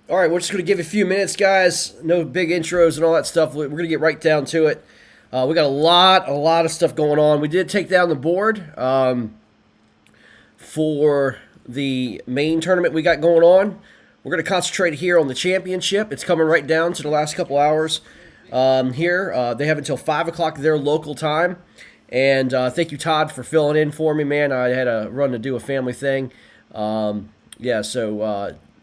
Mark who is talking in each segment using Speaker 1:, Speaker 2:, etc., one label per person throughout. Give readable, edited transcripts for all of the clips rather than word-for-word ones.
Speaker 1: All right, we're just going to give a few minutes, guys. No big intros and all that stuff. We're going to get right down to it. We got a lot of stuff going on. We did take down the board for the main tournament we got going on. We're going to concentrate here on the championship. It's coming right down to the last couple hours here. They have until 5 o'clock their local time. And thank you, Todd, for filling in for me, man. I had a run to do a family thing.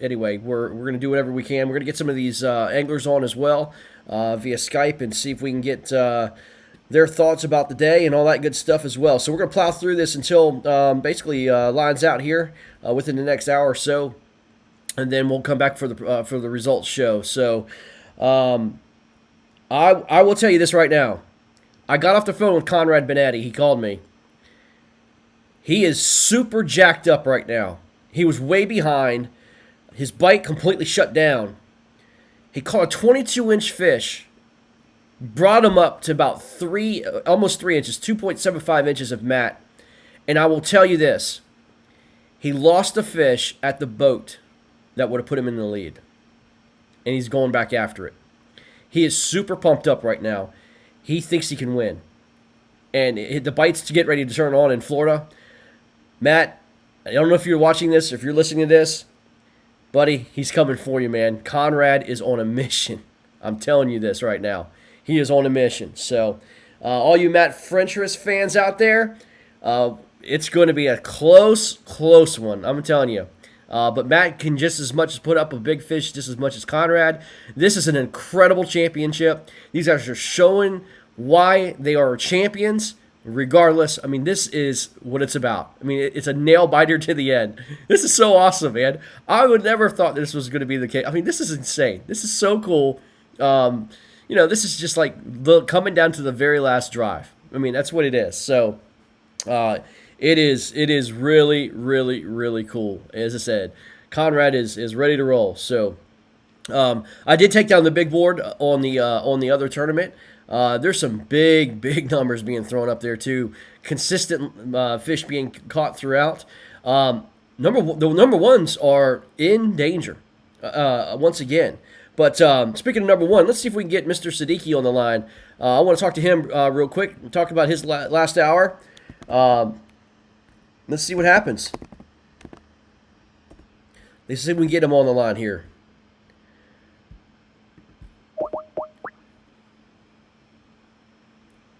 Speaker 1: Anyway, we're going to do whatever we can. We're going to get some of these anglers on as well via Skype and see if we can get their thoughts about the day and all that good stuff as well. So we're going to plow through this until basically lines out here within the next hour or so, and then we'll come back for the results show. So I will tell you this right now. I got off the phone with Conrad Benetti. He called me. He is super jacked up right now. He was way behind. His bite completely shut down. He caught a 22-inch fish, brought him up to about almost 3 inches, 2.75 inches of mat. And I will tell you this. He lost a fish at the boat that would have put him in the lead. And he's going back after it. He is super pumped up right now. He thinks he can win. And the bite's to get ready to turn on in Florida. Matt, I don't know if you're watching this or if you're listening to this. Buddy, he's coming for you, man. Conrad is on a mission. I'm telling you this right now. He is on a mission. So, all you Matt Frencherous fans out there, it's going to be a close one. I'm telling you. But Matt can just as much as put up a big fish just as much as Conrad. This is an incredible championship. These guys are showing why they are champions. Regardless, I mean, this is what it's about. I mean, it's a nail biter to the end. This is so awesome, man. I would never have thought this was going to be the case. I mean, this is insane. This is so cool. This is just like coming down to the very last drive. I mean, that's what it is. So, it is really, really, really cool. As I said, Conrad is ready to roll. So, I did take down the big board on the other tournament. There's some big numbers being thrown up there too. Consistent fish being caught throughout. The number ones are in danger once again. But speaking of number one, let's see if we can get Mr. Siddiqui on the line. I want to talk to him real quick. Talk about his last hour. Let's see what happens. Let's see if we can get him on the line here.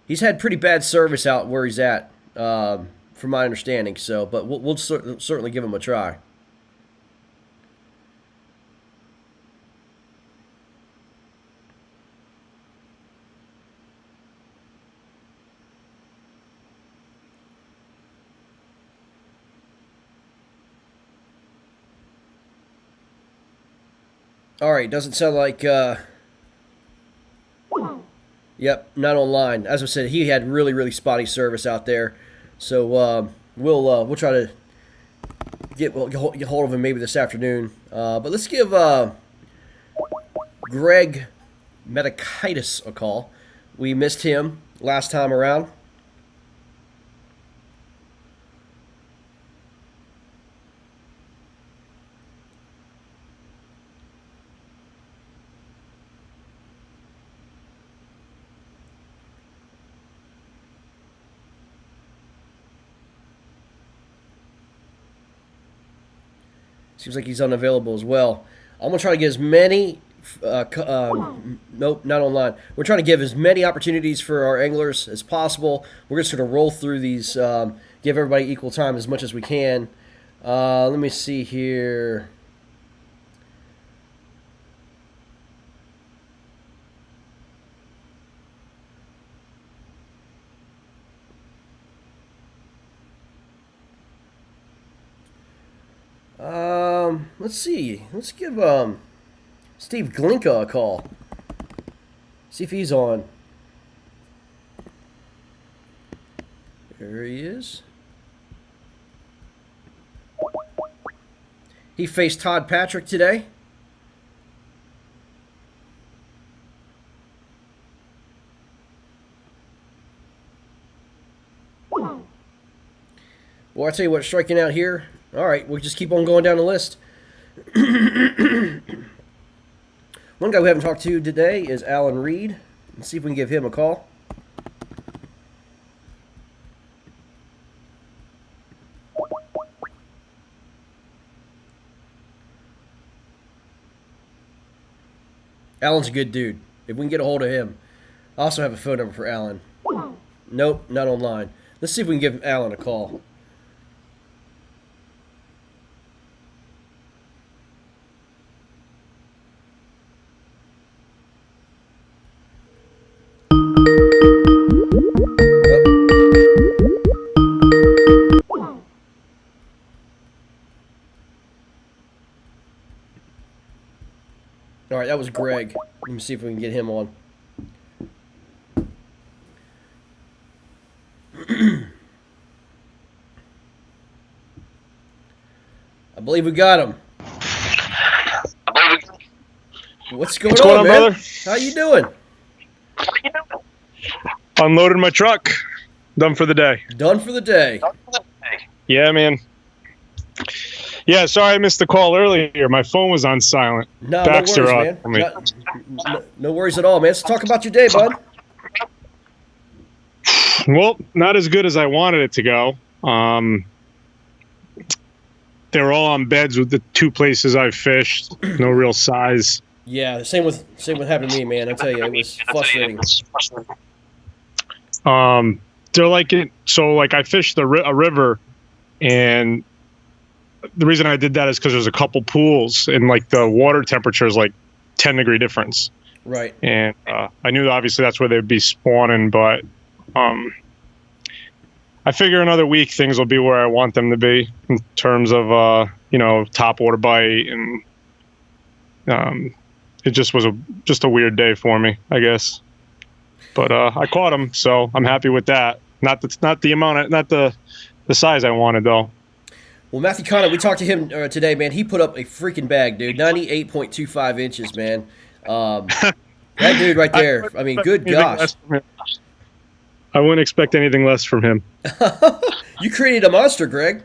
Speaker 1: He's had pretty bad service out where he's at, from my understanding. So, but we'll certainly give him a try. All right, doesn't sound like. Yep, not online. As I said, he had really spotty service out there. So we'll try to get hold of him maybe this afternoon. But let's give Greg Metakaitis a call. We missed him last time around. Seems like he's unavailable as well. I'm going to try to get as many... nope, not online. We're trying to give as many opportunities for our anglers as possible. We're just going to roll through these, give everybody equal time as much as we can. Let me see here. Let's see. Let's give Steve Glinka a call. See if he's on. There he is. He faced Todd Patrick today. Well, I tell you what, striking out here. All right, we'll just keep on going down the list. One guy we haven't talked to today is Alan Reed. Let's see if we can give him a call. Alan's a good dude. If we can get a hold of him. I also have a phone number for Alan. Nope, not online. Let's see if we can give Alan a call. All right, that was Greg. Let me see if we can get him on. I believe we got him. What's going on, man? Brother? How you doing?
Speaker 2: Unloaded my truck. Done for the day.
Speaker 1: Done for the day.
Speaker 2: Yeah, man. Yeah, sorry I missed the call earlier. My phone was on silent.
Speaker 1: No, Baxter, no worries, man. No worries at all, man. Let's talk about your day, bud.
Speaker 2: Well, not as good as I wanted it to go. They were all on beds with the two places I fished. No real size.
Speaker 1: Yeah, same with happened to me, man. I tell you, it was frustrating.
Speaker 2: They're like it. So, like, I fished a river, and the reason I did that is because there's a couple pools, and like the water temperature is like 10-degree difference.
Speaker 1: Right.
Speaker 2: And I knew obviously that's where they'd be spawning, but I figure another week things will be where I want them to be in terms of top water bite, and it just was a weird day for me, I guess. But I caught them, so I'm happy with that. Not the size I wanted though.
Speaker 1: Well, Matthew Connor, we talked to him today, man. He put up a freaking bag, dude. 98.25 inches, man. That dude right there. I mean, good gosh.
Speaker 2: I wouldn't expect anything less from him.
Speaker 1: You created a monster, Greg.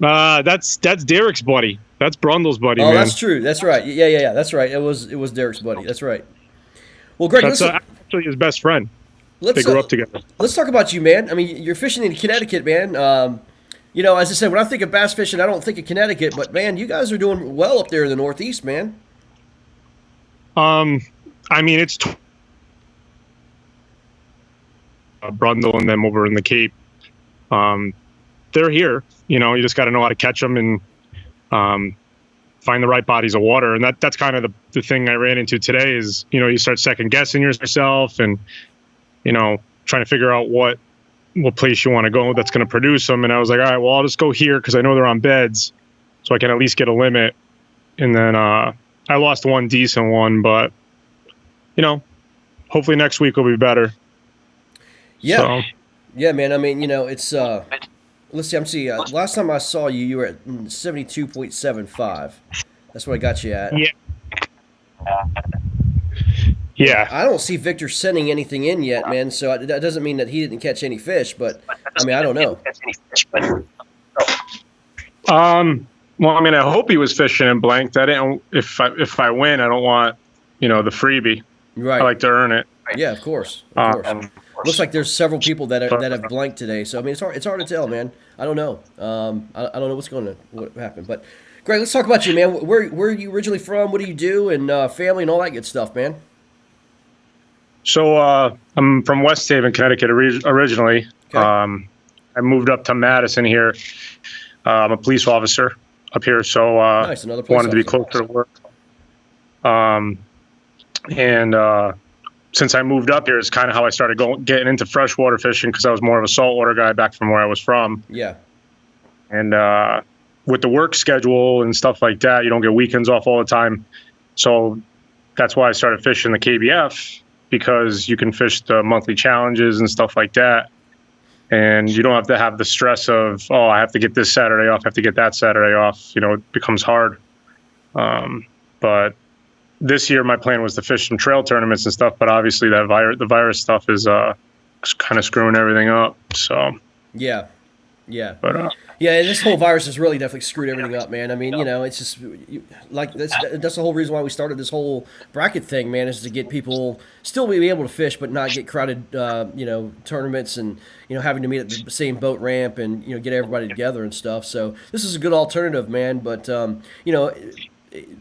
Speaker 2: That's Derek's buddy. That's Brundle's buddy,
Speaker 1: man. Oh,
Speaker 2: man.
Speaker 1: That's true. That's right. Yeah. That's right. It was Derek's buddy. That's right. Well, Greg,
Speaker 2: that's actually his best friend. They grew up together.
Speaker 1: Let's talk about you, man. I mean, you're fishing in Connecticut, man. As I said, when I think of bass fishing, I don't think of Connecticut, but man, you guys are doing well up there in the Northeast, man.
Speaker 2: I mean, it's Brundle and them over in the Cape. They're here. You just got to know how to catch them and find the right bodies of water. And that's kind of the thing I ran into today is, you start second guessing yourself and, trying to figure out what place you want to go that's going to produce them. And I was like, all right, well, I'll just go here because I know they're on beds, so I can at least get a limit. And then I lost one decent one, but, hopefully next week will be better.
Speaker 1: Yeah. So. Yeah, man. I mean, it's let's see. I'm seeing. Last time I saw you, you were at 72.75. That's what I got you at.
Speaker 2: Yeah. Yeah.
Speaker 1: I don't see Victor sending anything in yet, man. So that doesn't mean that he didn't catch any fish, but I mean, I don't know.
Speaker 2: Well, I mean, I hope he was fishing in blanked. I didn't. If I win, I don't want the freebie.
Speaker 1: Right.
Speaker 2: I like to earn it.
Speaker 1: Yeah, of course. Of course. Looks like there's several people that have blanked today. So I mean, it's hard to tell, man. I don't know. I don't know what happened. But Greg, let's talk about you, man. Where are you originally from? What do you do? And family and all that good stuff, man.
Speaker 2: So I'm from West Haven, Connecticut originally. Okay. I moved up to Madison here. I'm a police officer up here, so
Speaker 1: nice, another police
Speaker 2: wanted to be closer to work. And since I moved up here, it's kind of how I started getting into freshwater fishing because I was more of a saltwater guy back from where I was from.
Speaker 1: Yeah.
Speaker 2: And with the work schedule and stuff like that, you don't get weekends off all the time. So that's why I started fishing the KBF, because you can fish the monthly challenges and stuff like that. And you don't have to have the stress of, I have to get this Saturday off, I have to get that Saturday off. It becomes hard. But this year my plan was to fish some trail tournaments and stuff, but obviously the virus stuff is kind of screwing everything up. So
Speaker 1: yeah, Yeah.
Speaker 2: But
Speaker 1: Yeah, and this whole virus has really definitely screwed everything up, man. I mean, it's just like that's the whole reason why we started this whole bracket thing, man, is to get people still be able to fish, but not get crowded, tournaments and having to meet at the same boat ramp and get everybody together and stuff. So this is a good alternative, man. But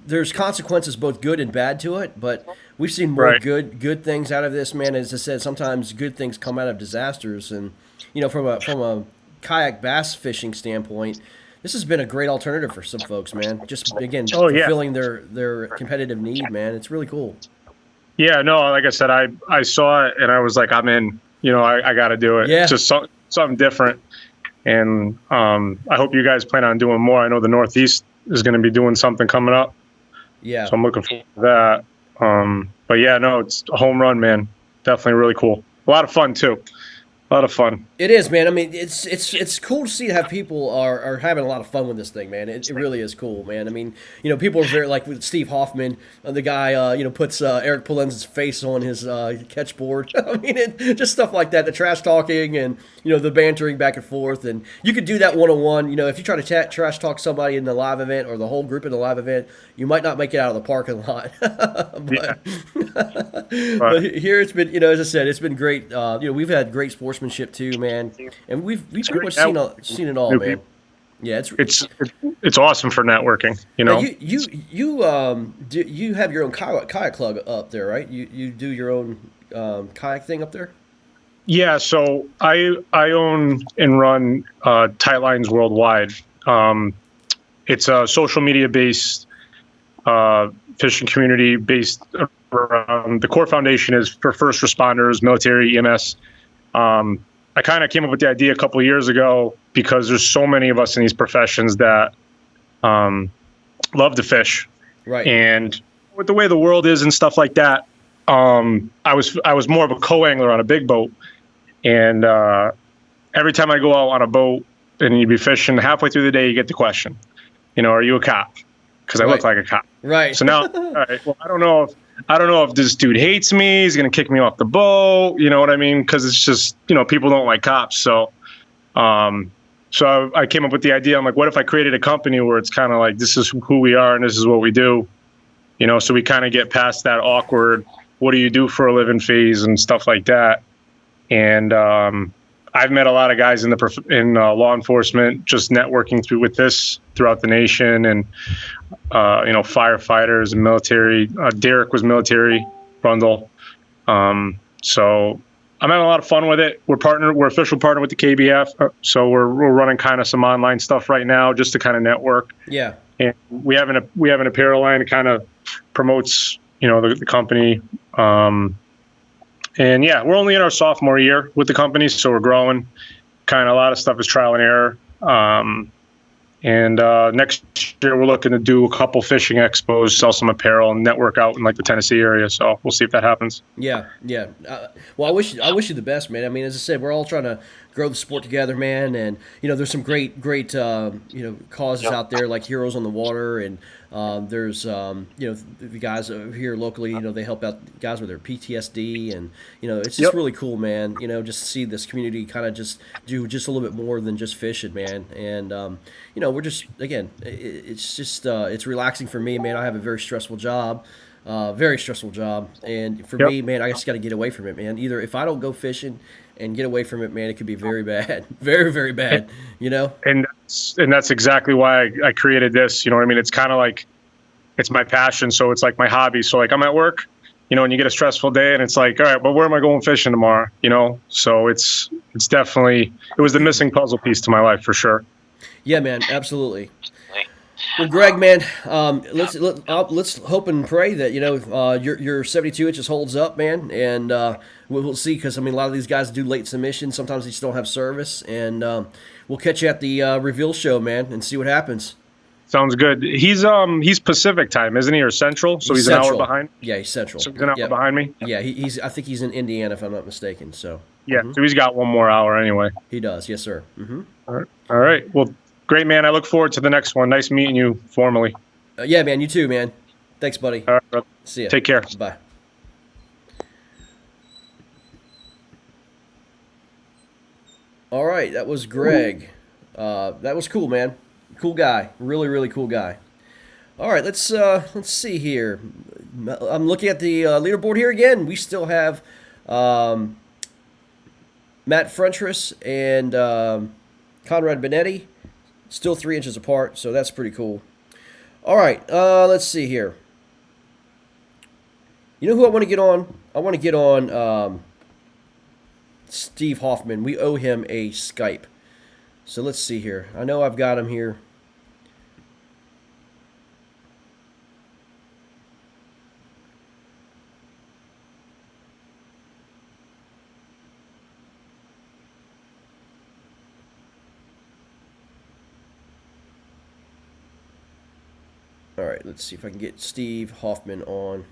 Speaker 1: there's consequences, both good and bad, to it. But we've seen more
Speaker 2: right.
Speaker 1: good things out of this, man. As I said, sometimes good things come out of disasters, and from a kayak bass fishing standpoint, this has been a great alternative for some folks, man. Just again,
Speaker 2: Oh yeah.
Speaker 1: fulfilling their competitive need, man. It's really cool.
Speaker 2: Yeah, no, like I said, I saw it and I was like, I'm in. I got to do it.
Speaker 1: Yeah.
Speaker 2: Just something different. And I hope you guys plan on doing more. I know the Northeast is going to be doing something coming up,
Speaker 1: Yeah.
Speaker 2: so I'm looking forward to that. But yeah, no, it's a home run, man. Definitely really cool. A lot of fun too. A lot of fun.
Speaker 1: It is, man. I mean, it's cool to see have people are having a lot of fun with this thing, man. It really is cool, man. I mean, people are very like with Steve Hoffman, the guy, puts Eric Polenz's face on his catch board. I mean, just stuff like that, the trash talking and the bantering back and forth, and you could do that 1-on-1. If you try to trash talk somebody in the live event or the whole group in the live event, you might not make it out of the parking lot. but, but here it's been, as I said, it's been great. We've had great sportsmanship too, man, and we've pretty much seen it all, man. Yeah,
Speaker 2: it's awesome for networking.
Speaker 1: Now, you have your own kayak club up there, right? You do your own kayak thing up there.
Speaker 2: Yeah, so I own and run Tight Lines Worldwide. It's a social media based fishing community based around, the core foundation is for first responders, military, EMS. I kind of came up with the idea a couple of years ago because there's so many of us in these professions that love to fish,
Speaker 1: right?
Speaker 2: And with the way the world is and stuff like that, I was more of a co-angler on a big boat, and every time I go out on a boat and you'd be fishing, halfway through the day you get the question, are you a cop? Because I look like a cop.
Speaker 1: Right.
Speaker 2: So now, all right, well, I don't know if this dude hates me. He's going to kick me off the boat. You know what I mean? Because it's just, people don't like cops. So, so I came up with the idea. I'm like, what if I created a company where it's kind of like, this is who we are and this is what we do, so we kind of get past that awkward, what do you do for a living phase and stuff like that. And I've met a lot of guys in law enforcement, just networking with this throughout the nation, and firefighters and military. Derek was military, Brundle. So I'm having a lot of fun with it. We're official partner with the KBF, so we're running kind of some online stuff right now just to kind of network.
Speaker 1: Yeah.
Speaker 2: And we have an apparel line that kind of promotes the company. And yeah, we're only in our sophomore year with the company, so we're growing. Kind of a lot of stuff is trial and error. And next year we're looking to do a couple fishing expos, sell some apparel, and network out in like the Tennessee area. So we'll see if that happens.
Speaker 1: Yeah. Well, I wish you the best, man. I mean, as I said, we're all trying to grow the sport together, man. And there's some great causes out there like Heroes on the Water, and there's the guys here locally. They help out guys with their PTSD, and it's just really cool, man. Just to see this community kind of just do just a little bit more than just fishing, man. And we're just, again, it's just it's relaxing for me, man. I have a very stressful job. And for me, man, I just got to get away from it, man. Either if I don't go fishing and get away from it, man, it could be very bad, very, very bad,
Speaker 2: And that's exactly why I created this. You know what I mean? It's kind of like, it's my passion, so it's like my hobby. So like I'm at work, and you get a stressful day, and it's like, all right, but where am I going fishing tomorrow? So it's definitely, it was the missing puzzle piece to my life for sure.
Speaker 1: Yeah, man, absolutely. Well, Greg, man, let's hope and pray that your 72 inches holds up, man, and we'll see, because I mean a lot of these guys do late submissions. Sometimes they just don't have service, and we'll catch you at the reveal show, man, and see what happens.
Speaker 2: Sounds good. He's Pacific time, isn't he, or Central? So he's
Speaker 1: Central.
Speaker 2: An hour behind.
Speaker 1: Yeah, he's Central.
Speaker 2: So he's an hour behind me.
Speaker 1: Yeah, I think he's in Indiana, if I'm not mistaken. So
Speaker 2: yeah, so he's got one more hour anyway.
Speaker 1: He does, yes, sir. Mm-hmm.
Speaker 2: All right. Well, great, man. I look forward to the next one. Nice meeting you formally.
Speaker 1: Yeah, man. You too, man. Thanks, buddy.
Speaker 2: All right, brother.
Speaker 1: See ya.
Speaker 2: Take care.
Speaker 1: Bye. All right, that was Greg. That was cool, man. Cool guy. Really, really cool guy. All right, let's see here. I'm looking at the leaderboard here again. We still have Matt Frentress and Conrad Benetti still 3 inches apart, so that's pretty cool. All right, let's see here. You know who I want to get on? I want to get on Steve Hoffman. We owe him a Skype. So let's see here. I know I've got him here. All right, let's see if I can get Steve Hoffman on.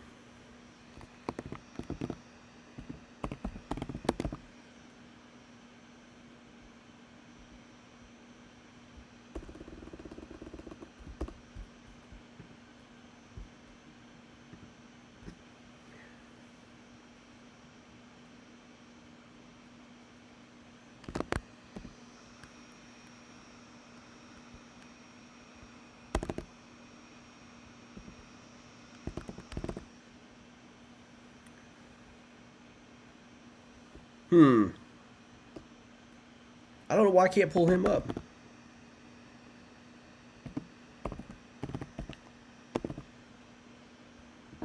Speaker 1: I don't know why I can't pull him up.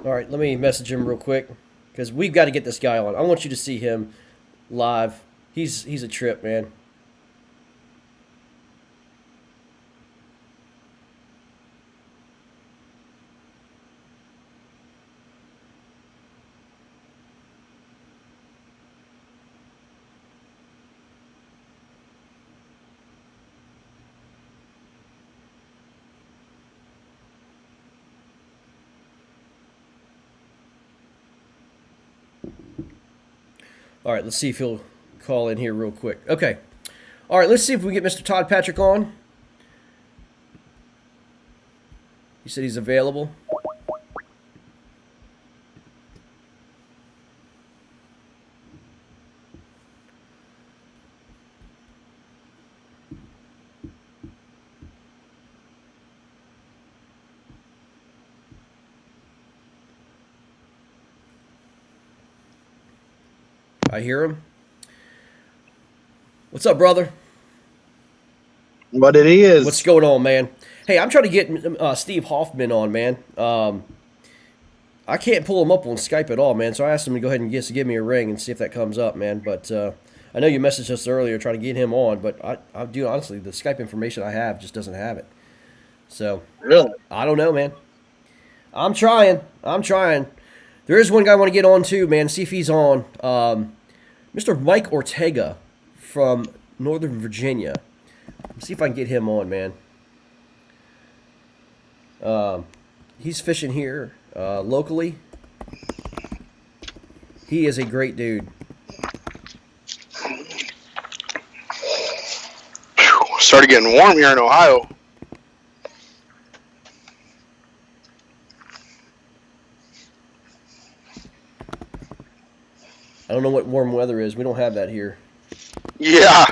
Speaker 1: All right, let me message him real quick because we've got to get this guy on. I want you to see him live. He's a trip, man. All right, let's see if he'll call in here real quick. Okay. All right, let's see if we get Mr. Todd Patrick on. He said he's available. I hear him. What's up, brother?
Speaker 3: What it is.
Speaker 1: What's going on, man? Hey, I'm trying to get Steve Hoffman on, man. I can't pull him up on Skype at all, man. So I asked him to go ahead and give me a ring and see if that comes up, man. But I know you messaged us earlier trying to get him on, but I do honestly, the Skype information I have just doesn't have it. So
Speaker 3: Really?
Speaker 1: I don't know, man. I'm trying. There is one guy I want to get on too, man. See if he's on. Mr. Mike Ortega from Northern Virginia. Let's see if I can get him on, man. He's fishing here locally. He is a great dude.
Speaker 3: Started getting warm here in Ohio.
Speaker 1: I don't know what warm weather is. We don't have that here.
Speaker 3: Yeah.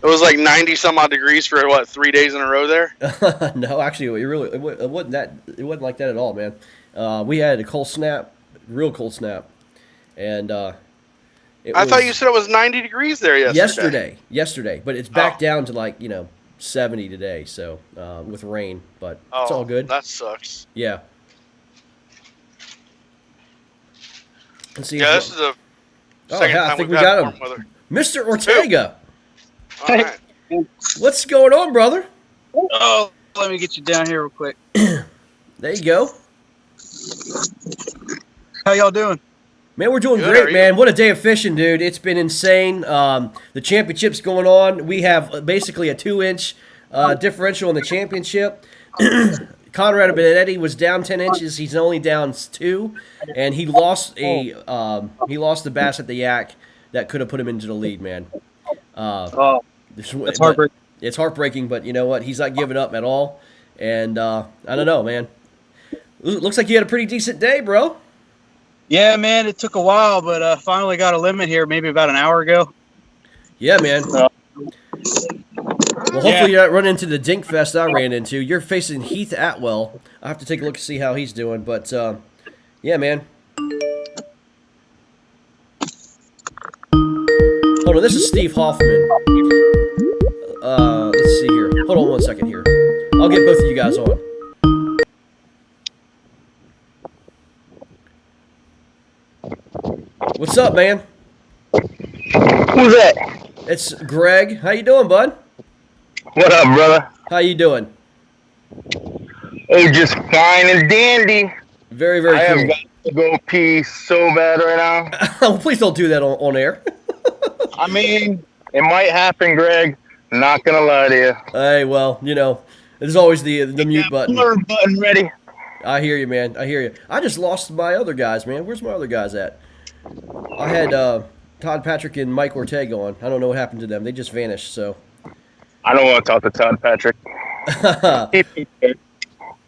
Speaker 3: It was like 90 some odd degrees for what, 3 days in a row there?
Speaker 1: No, actually, it wasn't that. It wasn't like that at all, man. We had a cold snap, real cold snap, and I
Speaker 3: thought you said it was 90 degrees there
Speaker 1: yesterday. But it's back down to like 70 today. So with rain, but it's all good.
Speaker 3: That sucks.
Speaker 1: Yeah. Let's see.
Speaker 3: Yeah, this is the second time
Speaker 1: I think
Speaker 3: we've
Speaker 1: we
Speaker 3: had
Speaker 1: got
Speaker 3: warm
Speaker 1: him,
Speaker 3: weather.
Speaker 1: Mr. Ortega.
Speaker 3: All right.
Speaker 1: What's going on, brother?
Speaker 4: Oh, let me get you down here real quick.
Speaker 1: There you go.
Speaker 4: How y'all doing?
Speaker 1: Man, we're doing
Speaker 3: Good,
Speaker 1: great,
Speaker 3: how are
Speaker 1: man.
Speaker 3: you?
Speaker 1: What a day of fishing, dude. It's been insane. The championship's going on. We have basically a 2-inch differential in the championship. Conrad Benetti was down 10 inches. He's only down 2, and he lost the bass at the yak that could have put him into the lead, man.
Speaker 4: That's heartbreaking.
Speaker 1: It's heartbreaking, but you know what? He's not giving up at all. And I don't know, man. Looks like you had a pretty decent day, bro.
Speaker 4: Yeah, man, it took a while, but finally got a limit here maybe about an hour ago.
Speaker 1: Yeah, man. Well, hopefully you're not running into the dink fest I ran into. You're facing Heath Atwell. I have to take a look and see how he's doing. But, yeah, man. Hold on, this is Steve Hoffman. Let's see here. Hold on one second here. I'll get both of you guys on. What's up, man?
Speaker 5: Who's that?
Speaker 1: It's Greg. How you doing, bud?
Speaker 5: What up, brother?
Speaker 1: How you doing?
Speaker 5: Oh, just fine and dandy.
Speaker 1: Very, very
Speaker 5: I
Speaker 1: cool.
Speaker 5: have got to go pee so bad right now.
Speaker 1: Oh, please don't do that on air.
Speaker 5: I mean, it might happen, Greg. Not gonna lie to you.
Speaker 1: Hey, well, you know, there's always the mute button.
Speaker 5: Blur button ready.
Speaker 1: I hear you, man. I hear you. I just lost my other guys, man. Where's my other guys at? I had Todd Patrick and Mike Ortega on. I don't know what happened to them. They just vanished, so.
Speaker 5: I don't want to talk to Todd Patrick.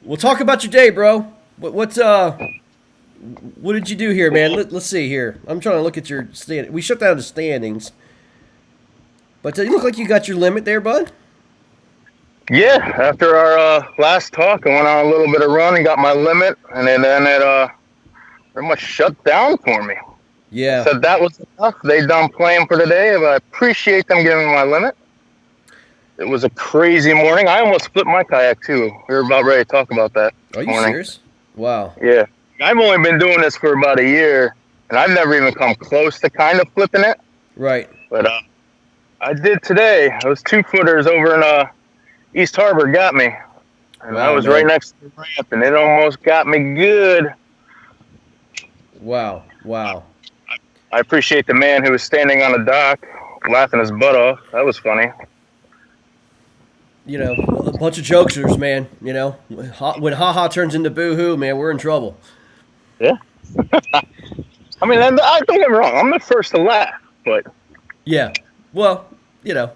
Speaker 1: We'll talk about your day, bro. What did you do here, man? Let's see here. I'm trying to look at your stand. We shut down the standings. But you look like you got your limit there, bud.
Speaker 5: Yeah, after our last talk, I went on a little bit of run and got my limit, and then it pretty much shut down for me.
Speaker 1: Yeah.
Speaker 5: Said that was enough. They done playing for today, but I appreciate them giving me my limit. It was a crazy morning. I almost flipped my kayak too. We were about ready to talk about that.
Speaker 1: Are you
Speaker 5: morning.
Speaker 1: serious? Wow.
Speaker 5: Yeah. I've only been doing this for about a year, and I've never even come close to kind of flipping it.
Speaker 1: Right.
Speaker 5: But I did today. Those 2-footers over in East Harbor got me. And
Speaker 1: Wow,
Speaker 5: I was
Speaker 1: man.
Speaker 5: right next to the ramp, and it almost got me good.
Speaker 1: Wow. Wow.
Speaker 5: I appreciate the man who was standing on the dock laughing his butt off. That was funny.
Speaker 1: You know, a bunch of jokesters, man. You know, when ha-ha turns into boo-hoo, man, we're in trouble.
Speaker 5: Yeah. I mean, don't get me wrong. I'm the first to laugh, but
Speaker 1: Yeah. Well, you know.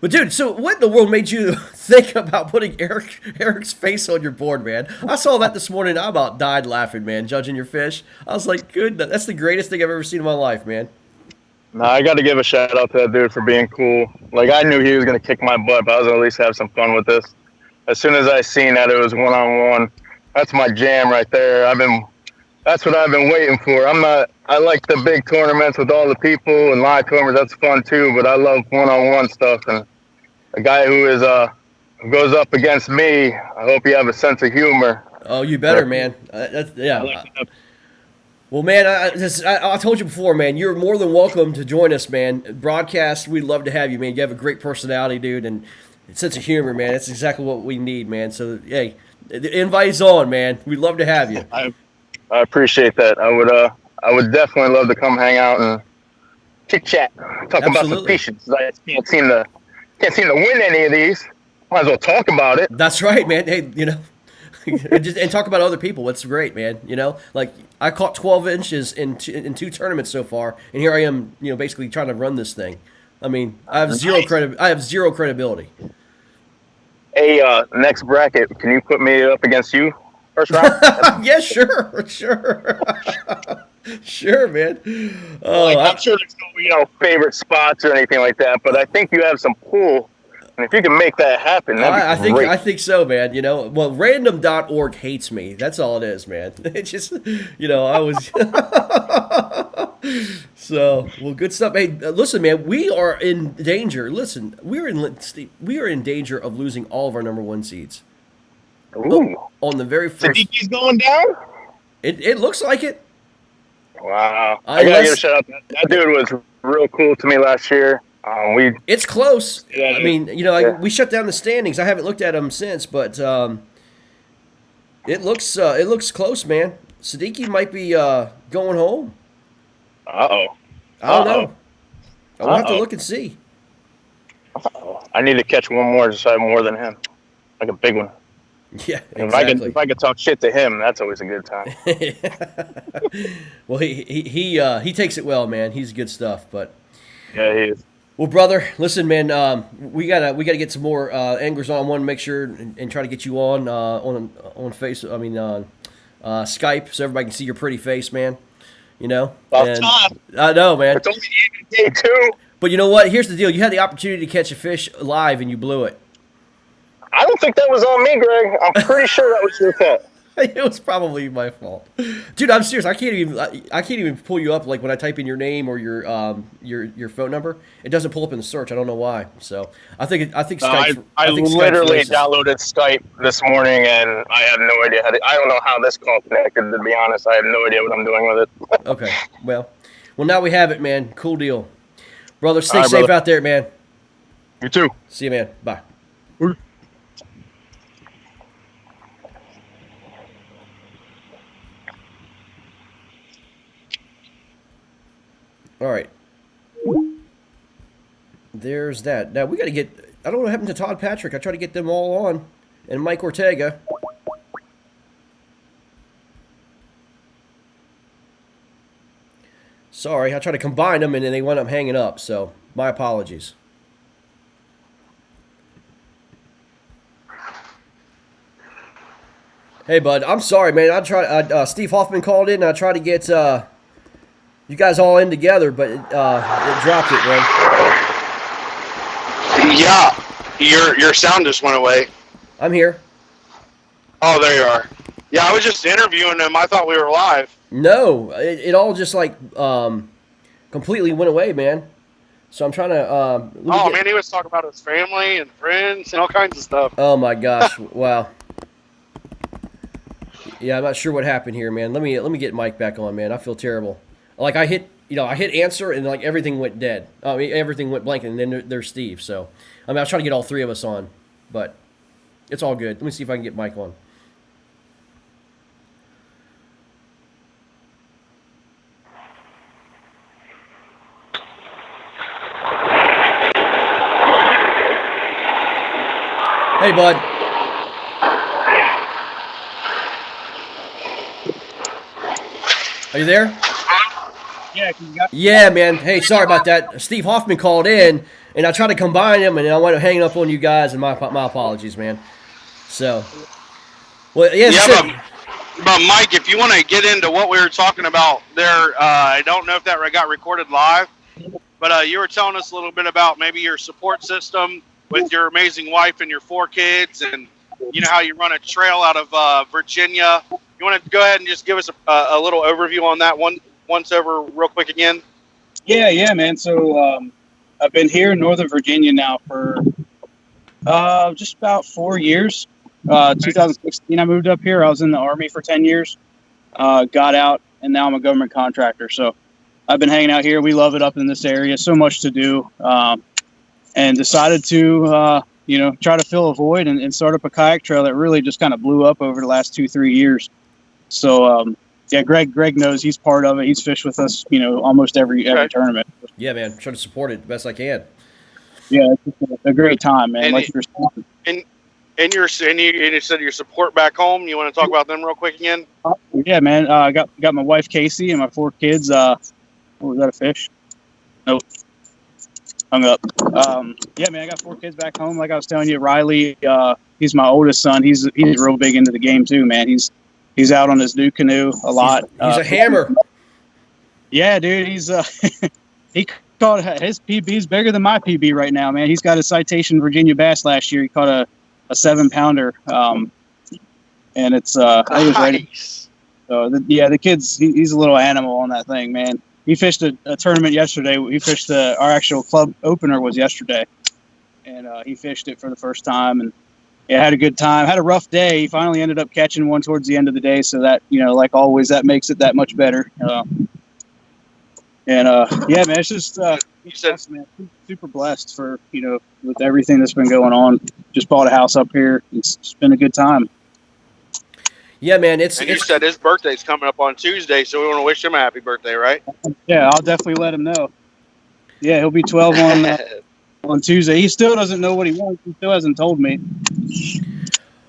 Speaker 1: But, dude, so what in the world made you think about putting Eric's face on your board, man? I saw that this morning. I about died laughing, man, judging your fish. I was like, good. That's the greatest thing I've ever seen in my life, man.
Speaker 5: no, I got to give a shout out to that dude for being cool. Like, I knew he was going to kick my butt, but I was going to at least have some fun with this. As soon as I seen that it was one-on-one, that's my jam right there. That's what I've been waiting for. I like the big tournaments with all the people and live tournaments. That's fun too, but I love one-on-one stuff. And a guy who goes up against me, I hope you have a sense of humor.
Speaker 1: Oh, you better, man. Yeah. Well, man, I told you before, man, you're more than welcome to join us, man. Broadcast, we'd love to have you, man. You have a great personality, dude, and sense of humor, man. That's exactly what we need, man. So, hey, the invite's on, man. We'd love to have you.
Speaker 5: I appreciate that. I would definitely love to come hang out and chit chat, talk about some
Speaker 1: Absolutely.
Speaker 5: patience. I can't seem to win any of these. Might as well talk about it.
Speaker 1: That's right, man. Hey, you know, and talk about other people. That's great, man. You know, like I caught 12 inches in two tournaments so far, and here I am, you know, basically trying to run this thing. I mean, I have zero credibility.
Speaker 5: Hey, next bracket, can you put me up against you first round?
Speaker 1: Yeah, sure, sure, man.
Speaker 5: I'm sure there's no favorite spots or anything like that, but I think you have some pull. And if you can make that happen, that'd be great.
Speaker 1: I think so, man. You know, well, random.org hates me. That's all it is, man. It's just, you know, I was. So, well, good stuff. Hey, listen, man, we are in danger. Listen, we are in danger of losing all of our number one seeds.
Speaker 5: Ooh.
Speaker 1: On the very first.
Speaker 5: Sadiki's going down?
Speaker 1: It looks like it.
Speaker 5: Wow. I gotta give a shout out. That dude was real cool to me last year.
Speaker 1: It's close.
Speaker 5: Yeah,
Speaker 1: I mean, you know, we shut down the standings. I haven't looked at them since, but it looks close, man. Sadiki might be going home.
Speaker 5: Uh-oh.
Speaker 1: I don't know. I'll have to look and see.
Speaker 5: I need to catch one more just so I have more than him. Like a big one.
Speaker 1: Yeah, exactly.
Speaker 5: If I could talk shit to him, that's always a good time.
Speaker 1: Well, he takes it well, man. He's good stuff, but
Speaker 5: Yeah, he is.
Speaker 1: well, brother, listen, man. We gotta get some more anglers on. I want to make sure and try to get you on Skype, so everybody can see your pretty face, man. You know.
Speaker 5: About time.
Speaker 1: I know, man.
Speaker 5: It's only day 2.
Speaker 1: But you know what? Here's the deal. You had the opportunity to catch a fish live, and you blew it.
Speaker 5: I don't think that was on me, Greg. I'm pretty sure that was your cat.
Speaker 1: It was probably my fault, dude. I'm serious. I can't even pull you up like when I type in your name or your phone number. It doesn't pull up in the search. I don't know why. So I think Skype's,
Speaker 5: I
Speaker 1: think Skype's
Speaker 5: literally
Speaker 1: racist.
Speaker 5: downloaded Skype this morning, and I have no idea how to. I don't know how this call connected. To be honest, I have no idea what I'm doing with it.
Speaker 1: Okay. Well, now we have it, man. Cool deal, brother. Stay
Speaker 5: All right,
Speaker 1: safe
Speaker 5: brother.
Speaker 1: out there, man.
Speaker 5: You too.
Speaker 1: See you, man. Bye. All right. There's that. Now we got to get. I don't know what happened to Todd Patrick. I tried to get them all on, and Mike Ortega. Sorry, I tried to combine them, and then they wound up hanging up. So my apologies. Hey, bud. I'm sorry, man. Steve Hoffman called in, and I tried to get you guys all in together, but it dropped it, man.
Speaker 3: Yeah, your sound just went away.
Speaker 1: I'm here.
Speaker 3: Oh, there you are. Yeah, I was just interviewing him. I thought we were live.
Speaker 1: No, it all just like completely went away, man. So I'm trying to.
Speaker 3: Man, he was talking about his family and friends and all kinds of stuff.
Speaker 1: Oh my gosh! Wow. Yeah, I'm not sure what happened here, man. Let me get Mike back on, man. I feel terrible. Like I hit answer and like everything went dead. I mean, everything went blank, and then there's Steve. So I mean, I was trying to get all three of us on, but it's all good. Let me see if I can get Mike on. Hey, bud. Are you there?
Speaker 4: Yeah, can you got
Speaker 1: Yeah, man. Hey, sorry about that. Steve Hoffman called in, and I tried to combine them, and I wound up hanging up on you guys, and my apologies, man. So, well, yeah.
Speaker 3: But Mike, if you want to get into what we were talking about there, I don't know if that got recorded live, but you were telling us a little bit about maybe your support system with your amazing wife and your 4 kids, and you know how you run a trail out of Virginia. You want to go ahead and just give us a little overview on that once over real quick again?
Speaker 4: Yeah, man. So I've been here in Northern Virginia now for just about 4 years. 2016, I moved up here. I was in the Army for 10 years, got out, and now I'm a government contractor. So I've been hanging out here. We love it up in this area. So much to do, and decided to try to fill a void and start up a kayak trail that really just kind of blew up over the last 2-3 years. So yeah, Greg knows. He's part of it. He's fished with us, almost every tournament.
Speaker 1: Yeah, man. Trying to support it the best I can.
Speaker 4: Yeah, it's just a great time, man.
Speaker 3: And you said your support back home. You want to talk about them real quick again?
Speaker 4: Yeah, man. I got my wife Casey and my 4 kids. Was that a fish? Nope. Hung up. Yeah, man. I got 4 kids back home. Like I was telling you, Riley. He's my oldest son. He's real big into the game too, man. He's out on his new canoe a lot.
Speaker 1: He's a hammer.
Speaker 4: Yeah, dude. He's he caught his PB's bigger than my PB right now, man. He's got a Citation Virginia bass last year. He caught a 7-pounder, and it's I think it was ready. So the kids. He's a little animal on that thing, man. He fished a tournament yesterday. He fished our actual club opener was yesterday, and he fished it for the first time, and yeah, had a good time. Had a rough day. He finally ended up catching one towards the end of the day, so that like always, that makes it that much better. Yeah, man, it's just man, super blessed for with everything that's been going on. Just bought a house up here. It's been a good time.
Speaker 1: Yeah, man.
Speaker 3: You said his birthday's coming up on Tuesday, so we want to wish him a happy birthday, right?
Speaker 4: Yeah, I'll definitely let him know. Yeah, he'll be 12 on Tuesday. He still doesn't know what he wants. He still hasn't told me.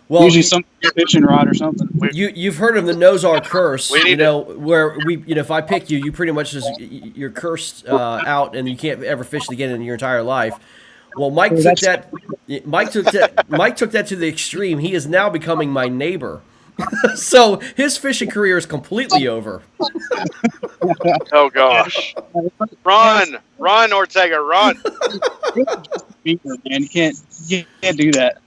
Speaker 4: Well, usually some fishing rod or something.
Speaker 1: You've heard of the Nozar curse, where if I pick you, you pretty much you're cursed out and you can't ever fish again in your entire life. Well, Mike took that to the extreme. He is now becoming my neighbor. So his fishing career is completely over.
Speaker 3: Oh gosh. Run, Ortega, run.
Speaker 4: Man, you can't do that.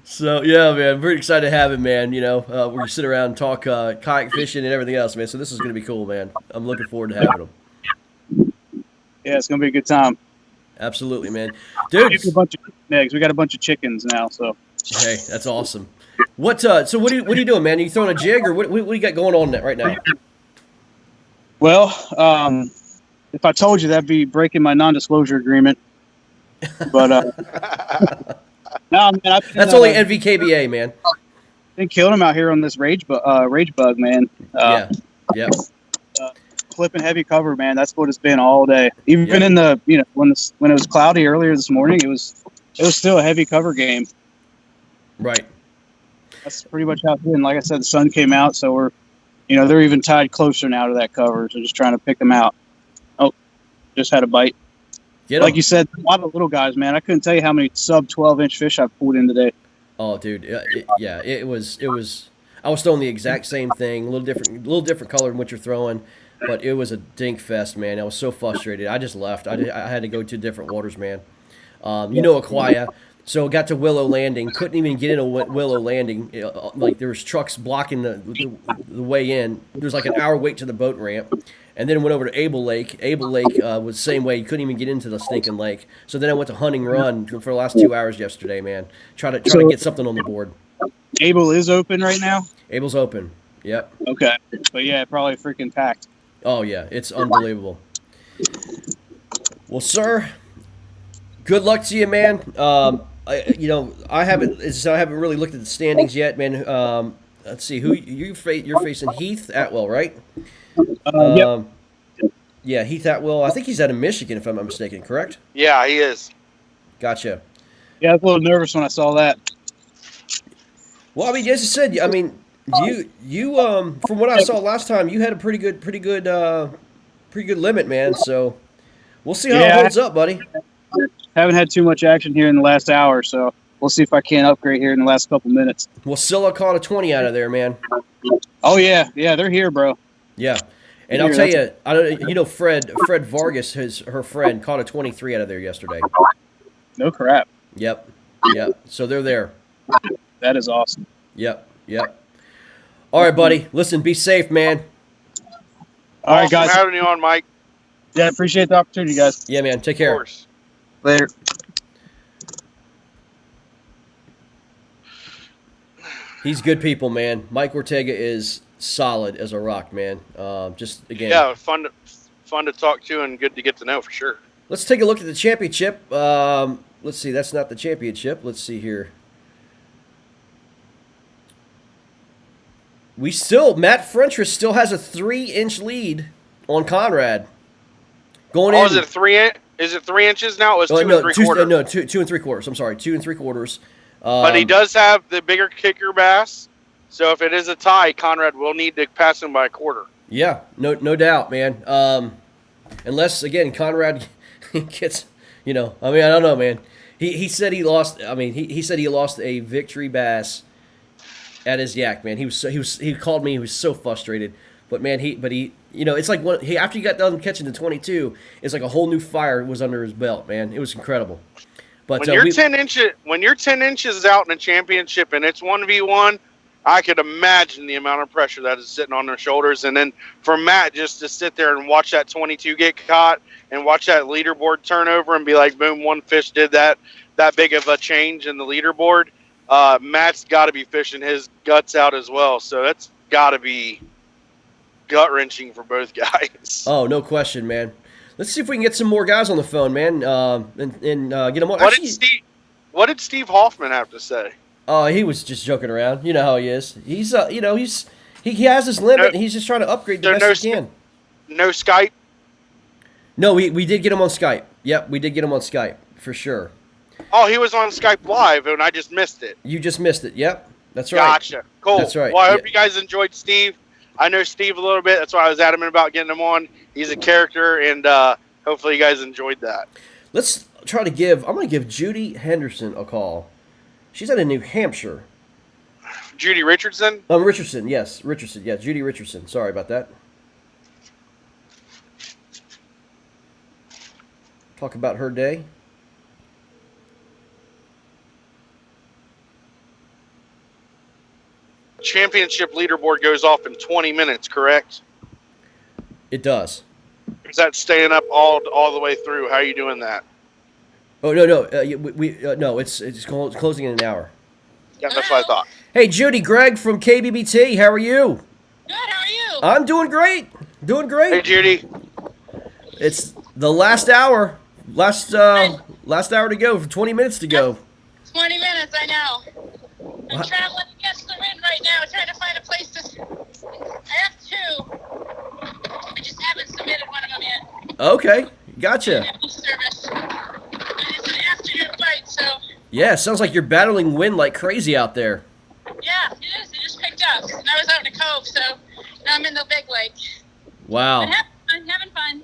Speaker 1: So yeah, man, very excited to have him, man. You know, where you sit around and talk kayak fishing and everything else, man. So this is going to be cool, man. I'm looking forward to having him.
Speaker 4: Yeah, it's gonna be a good time.
Speaker 1: Absolutely, man. Dude,
Speaker 4: A bunch of eggs. We got a bunch of chickens now, so.
Speaker 1: hey, that's awesome. What? So what are you doing, man? Are you throwing a jig, or what do you got going on right now?
Speaker 4: Well, if I told you, that'd be breaking my non-disclosure agreement. But no, man,
Speaker 1: That's only NVKBA, man.
Speaker 4: been killing them out here on this rage bug, man.
Speaker 1: Yeah.
Speaker 4: Clipping heavy cover, man. That's what it's been all day. Even
Speaker 1: Yeah.
Speaker 4: in the when it was cloudy earlier this morning, it was still a heavy cover game.
Speaker 1: Right.
Speaker 4: That's pretty much how it's been. Like I said, the sun came out, so we're they're even tied closer now to that cover. So just trying to pick them out. Oh, just had a bite.
Speaker 1: Get 'em.
Speaker 4: Like you said, a lot of little guys, man. I couldn't tell you how many sub 12-inch fish I've pulled in today.
Speaker 1: Oh, dude. It was. I was throwing the exact same thing, a little different color than what you're throwing, but it was a dink fest, man. I was so frustrated. I just left. I had to go to different waters, man. Aquia. So got to Willow Landing. Couldn't even get in a Willow Landing. Like there was trucks blocking the way in. There's like an hour wait to the boat ramp. And then went over to Able Lake. Able Lake was the same way. You couldn't even get into the stinking lake. So then I went to Hunting Run for the last 2 hours yesterday, man. Try to get something on the board.
Speaker 4: Able is open right now?
Speaker 1: Able's open. Yep.
Speaker 4: Okay. But yeah, probably freaking packed.
Speaker 1: Oh yeah, it's unbelievable. Well, sir, good luck to you, man. I haven't really looked at the standings yet, man. Let's see who you're facing. Heath Atwell, right?
Speaker 4: Yep.
Speaker 1: Yeah, Heath Atwell. I think he's out of Michigan, if I'm not mistaken. Correct?
Speaker 3: Yeah, he is.
Speaker 1: Gotcha.
Speaker 4: Yeah, I was a little nervous when I saw that.
Speaker 1: Well, I mean, as I said, you from what I saw last time, you had a pretty good limit, man. So we'll see how it holds up, buddy.
Speaker 4: Haven't had too much action here in the last hour, so we'll see if I can upgrade here in the last couple minutes.
Speaker 1: Well, Scylla caught a 20 out of there, man.
Speaker 4: Oh yeah, they're here, bro.
Speaker 1: Yeah, and I'll tell you, Fred Vargas, her friend, caught a 23 out of there yesterday.
Speaker 4: No crap.
Speaker 1: Yep. So they're there.
Speaker 4: That is awesome.
Speaker 1: Yep. All right, buddy. Listen, be safe, man.
Speaker 4: All right,
Speaker 3: Awesome
Speaker 4: guys.
Speaker 3: having you on, Mike.
Speaker 4: Yeah, appreciate the opportunity, guys.
Speaker 1: Yeah, man. Take
Speaker 3: Of
Speaker 1: care.
Speaker 3: course.
Speaker 4: Later.
Speaker 1: He's good people, man. Mike Ortega is solid as a rock, man. Just again.
Speaker 3: Yeah, fun to talk to and good to get to know for sure.
Speaker 1: Let's take a look at the championship. Let's see. That's not the championship. Let's see here. Matt Frentress still has a 3-inch lead on Conrad.
Speaker 3: Is it 3 inches now? It was 2 and 3/4.
Speaker 1: No, 2 3/4. I'm sorry, 2 3/4.
Speaker 3: But he does have the bigger kicker bass. So if it is a tie, Conrad will need to pass him by a quarter.
Speaker 1: Yeah, no doubt, man. Unless again Conrad gets, I don't know, man. He said he lost. I mean, he said he lost a victory bass at his yak, man. He called me. He was so frustrated. But man, it's like after he got done catching the 22, it's like a whole new fire was under his belt, man. It was incredible. But
Speaker 3: when you're 10 inches out in a championship and it's 1v1, I could imagine the amount of pressure that is sitting on their shoulders. And then for Matt just to sit there and watch that 22 get caught and watch that leaderboard turn over and be like, boom, one fish did that big of a change in the leaderboard. Matt's got to be fishing his guts out as well. So that's got to be gut-wrenching for both guys.
Speaker 1: Oh, no question, man. Let's see if we can get some more guys on the phone, man, and get them on.
Speaker 3: What did Steve Hoffman have to say?
Speaker 1: Oh, he was just joking around. You know how he is. He's, he has his limit, and he's just trying to upgrade the best he can.
Speaker 3: No Skype?
Speaker 1: No, we did get him on Skype. Yep, we did get him on Skype, for sure.
Speaker 3: Oh, he was on Skype Live, and I just missed it.
Speaker 1: You just missed it. Yep, that's right.
Speaker 3: Gotcha. Cool.
Speaker 1: That's right.
Speaker 3: Well, I hope you guys enjoyed Steve. I know Steve a little bit. That's why I was adamant about getting him on. He's a character, and hopefully you guys enjoyed that.
Speaker 1: I'm going to give Judy Henderson a call. She's out of New Hampshire.
Speaker 3: Judy Richardson?
Speaker 1: Richardson, yes. Richardson, yeah. Judy Richardson. Sorry about that. Talk about her day.
Speaker 3: Championship leaderboard goes off in 20 minutes, correct?
Speaker 1: It does.
Speaker 3: Is that staying up all the way through? How are you doing that?
Speaker 1: Oh, no. No, it's closing in an hour.
Speaker 3: Yeah, that's what I thought.
Speaker 1: Hey, Judy, Greg from KBBT. How are you?
Speaker 6: Good, how are you?
Speaker 1: I'm doing great. Doing great.
Speaker 3: Hey, Judy.
Speaker 1: It's the last hour. Last hour to go. 20 minutes to go.
Speaker 6: 20 minutes, I know. I'm traveling against the wind right now, trying to find a place to... I have two. I just haven't submitted one of them yet.
Speaker 1: Okay, gotcha.
Speaker 6: Service. But it's an afternoon flight, so...
Speaker 1: Yeah, sounds like you're battling wind like crazy out there.
Speaker 6: Yeah, it is. It just picked up. And I was out in the cove, so now I'm in the big lake.
Speaker 1: Wow.
Speaker 6: But having fun.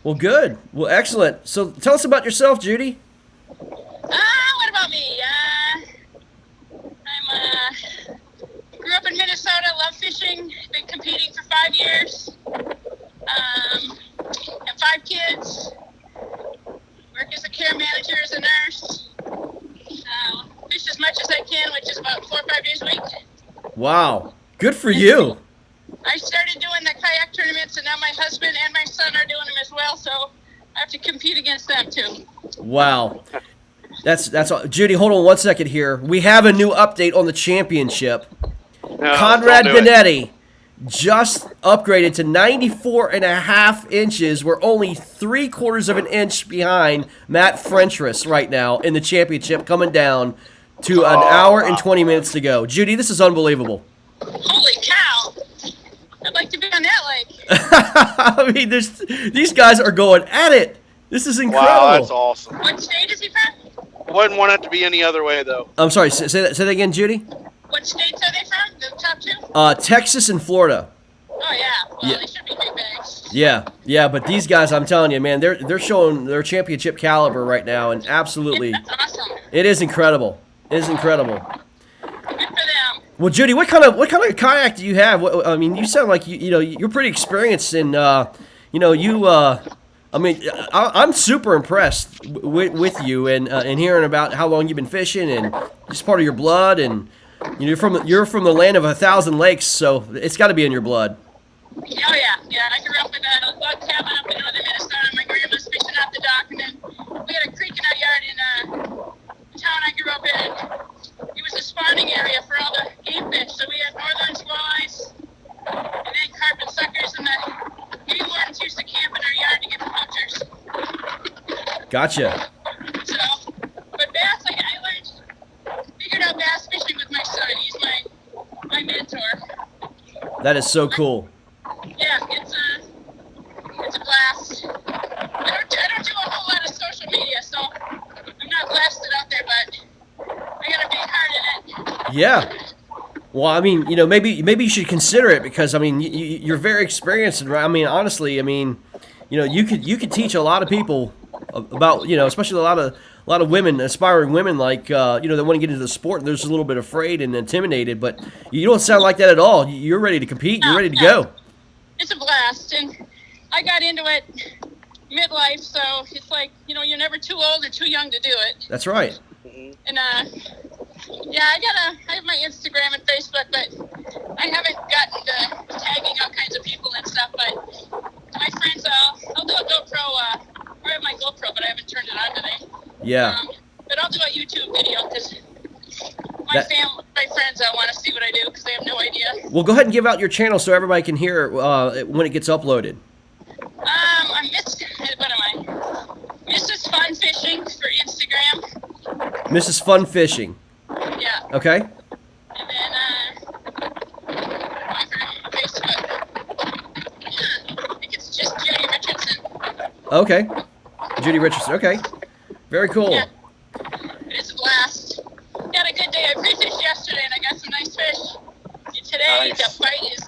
Speaker 1: Well, good. Well, excellent. So tell us about yourself, Judy.
Speaker 6: What about me? Grew up in Minnesota, love fishing, been competing for 5 years. Have 5 kids. Work as a care manager, as a nurse. Fish as much as I can, which is about 4 or 5 days a week.
Speaker 1: Wow. Good for you.
Speaker 6: I started doing the kayak tournaments, and now my husband and my son are doing them as well, so I have to compete against them too.
Speaker 1: Wow. That's all. Judy, hold on 1 second here. We have a new update on the championship.
Speaker 3: No,
Speaker 1: Conrad
Speaker 3: don't do it.
Speaker 1: Benetti just upgraded to 94.5 inches. We're only 3/4 of an inch behind Matt Frentress right now in the championship, coming down to an hour and 20 minutes to go. Judy, this is unbelievable.
Speaker 6: Holy cow! I'd like to be on that lake.
Speaker 1: I mean, these guys are going at it. This is incredible.
Speaker 3: Wow, that's awesome.
Speaker 6: What state is he from?
Speaker 3: Wouldn't want it to be any other way, though.
Speaker 1: I'm sorry, say that again, Judy.
Speaker 6: What states are they from? The top 2?
Speaker 1: Texas and Florida.
Speaker 6: Oh yeah. Well,
Speaker 1: Yeah.
Speaker 6: they should be big bags.
Speaker 1: Yeah, but these guys, I'm telling you, man, they're showing their championship caliber right now, and absolutely,
Speaker 6: That's awesome.
Speaker 1: it is incredible. It is incredible.
Speaker 6: Good for them.
Speaker 1: Well, Judy, what kind of kayak do you have? I mean, you sound like you're pretty experienced, and I mean, I'm super impressed with you and hearing about how long you've been fishing and it's part of your blood, and you're from the land of 1,000 lakes, so it's got to be in your blood.
Speaker 6: Oh yeah. I grew up in a log cabin up in northern Minnesota. My grandma's fishing out the dock, and then we had a creek in our yard in the town I grew up in. It was a spawning area for all the game fish, so we had northern walleyes and then carpet suckers, and the game wardens used to camp in our yard to get the poachers.
Speaker 1: Gotcha.
Speaker 6: So, but bass, figured out bass fishing with my son. He's my mentor.
Speaker 1: That is so cool.
Speaker 6: Yeah, it's a blast. I don't do a whole lot of social media, so I'm not blasted out there, but I got a big heart in it.
Speaker 1: Yeah. Well, I mean, maybe you should consider it because I mean, you're very experienced, and I mean, honestly, I mean, you could teach a lot of people about, especially a lot of women, aspiring women, like that want to get into the sport, and they're just a little bit afraid and intimidated. But you don't sound like that at all. You're ready to compete. You're ready to go.
Speaker 6: It's a blast, and I got into it midlife, so it's like you're never too old or too young to do it.
Speaker 1: That's right.
Speaker 6: And yeah, I have my Instagram and Facebook, but I haven't gotten to tagging all kinds of people and stuff. But my friends, I'll do a GoPro. I have my GoPro, but I haven't turned it on today.
Speaker 1: Yeah.
Speaker 6: But I'll do a YouTube video because my friends want to see what I do because they have no idea.
Speaker 1: Well, go ahead and give out your channel so everybody can hear when it gets uploaded.
Speaker 6: I'm what am I? Mrs. Fun Fishing for Instagram.
Speaker 1: Mrs. Fun Fishing.
Speaker 6: Yeah.
Speaker 1: Okay.
Speaker 6: And then Facebook. I think it's just Judy Richardson.
Speaker 1: Okay. Judy Richardson. Okay. Very cool.
Speaker 6: Yeah. It's a blast. Had a good day. I pre-fished yesterday and I got some nice fish. And today
Speaker 3: Nice.
Speaker 6: the fight is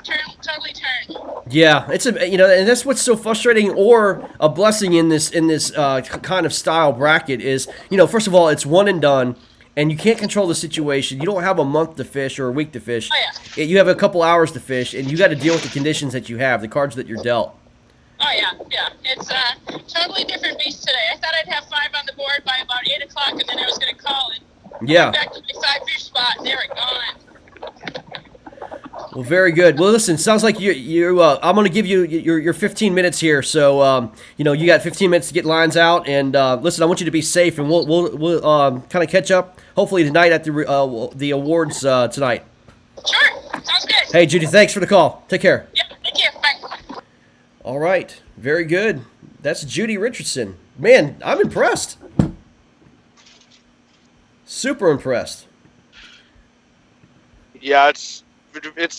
Speaker 6: totally turned.
Speaker 1: Yeah, it's and that's what's so frustrating or a blessing in this kind of style bracket is, first of all, it's one and done, and you can't control the situation. You don't have a month to fish or a week to fish.
Speaker 6: Oh, yeah.
Speaker 1: You have a couple hours to fish, and you got to deal with the conditions that you have, the cards that you're dealt.
Speaker 6: Oh, yeah, yeah. It's a totally different beast today. I thought I'd have 5 on the board by about 8 o'clock, and then I was going to call it.
Speaker 1: Yeah.
Speaker 6: Back to my 5 fish spot, and they were gone.
Speaker 1: Well, very good. Well, listen, sounds like I'm going to give you your 15 minutes here. So, you got 15 minutes to get lines out. And listen, I want you to be safe, and we'll kind of catch up hopefully tonight at the awards tonight.
Speaker 6: Sure, sounds good.
Speaker 1: Hey, Judy, thanks for the call. Take care.
Speaker 6: Yep, thank you. Bye.
Speaker 1: All right, very good. That's Judy Richardson. Man, I'm impressed. Super impressed.
Speaker 3: Yeah, it's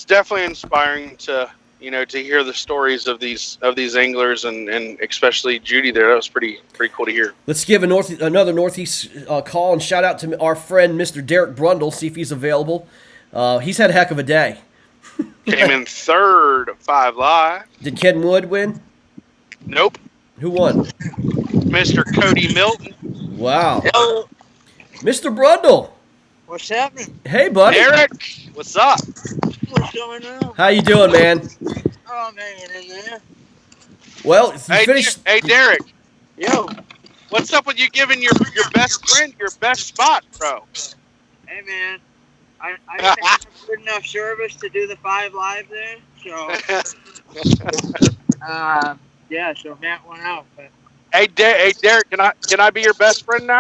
Speaker 3: definitely inspiring to hear the stories of these anglers and especially Judy there. That was pretty cool to hear.
Speaker 1: Let's give another Northeast call and shout out to our friend Mr. Derek Brundle, see if he's available. He's had a heck of a day.
Speaker 3: Came in third at 5 Live.
Speaker 1: Did Ken Wood win?
Speaker 3: Nope.
Speaker 1: Who won?
Speaker 3: Mr. Cody Milton.
Speaker 1: Wow.
Speaker 7: Hello.
Speaker 1: Mr. Brundle.
Speaker 7: What's happening?
Speaker 1: Hey, buddy.
Speaker 3: Eric, what's up?
Speaker 7: What's going on?
Speaker 1: How you doing, man?
Speaker 7: Oh, I'm hanging in there.
Speaker 1: Well, you
Speaker 3: Hey,
Speaker 1: finished.
Speaker 3: hey, Derek.
Speaker 7: Yo.
Speaker 3: What's up with you giving your best friend your best spot, bro?
Speaker 7: Hey, man. I didn't have good enough service to do the 5 Live there, so yeah. So Matt went out, but
Speaker 3: Hey, Derek, can I be your best friend now?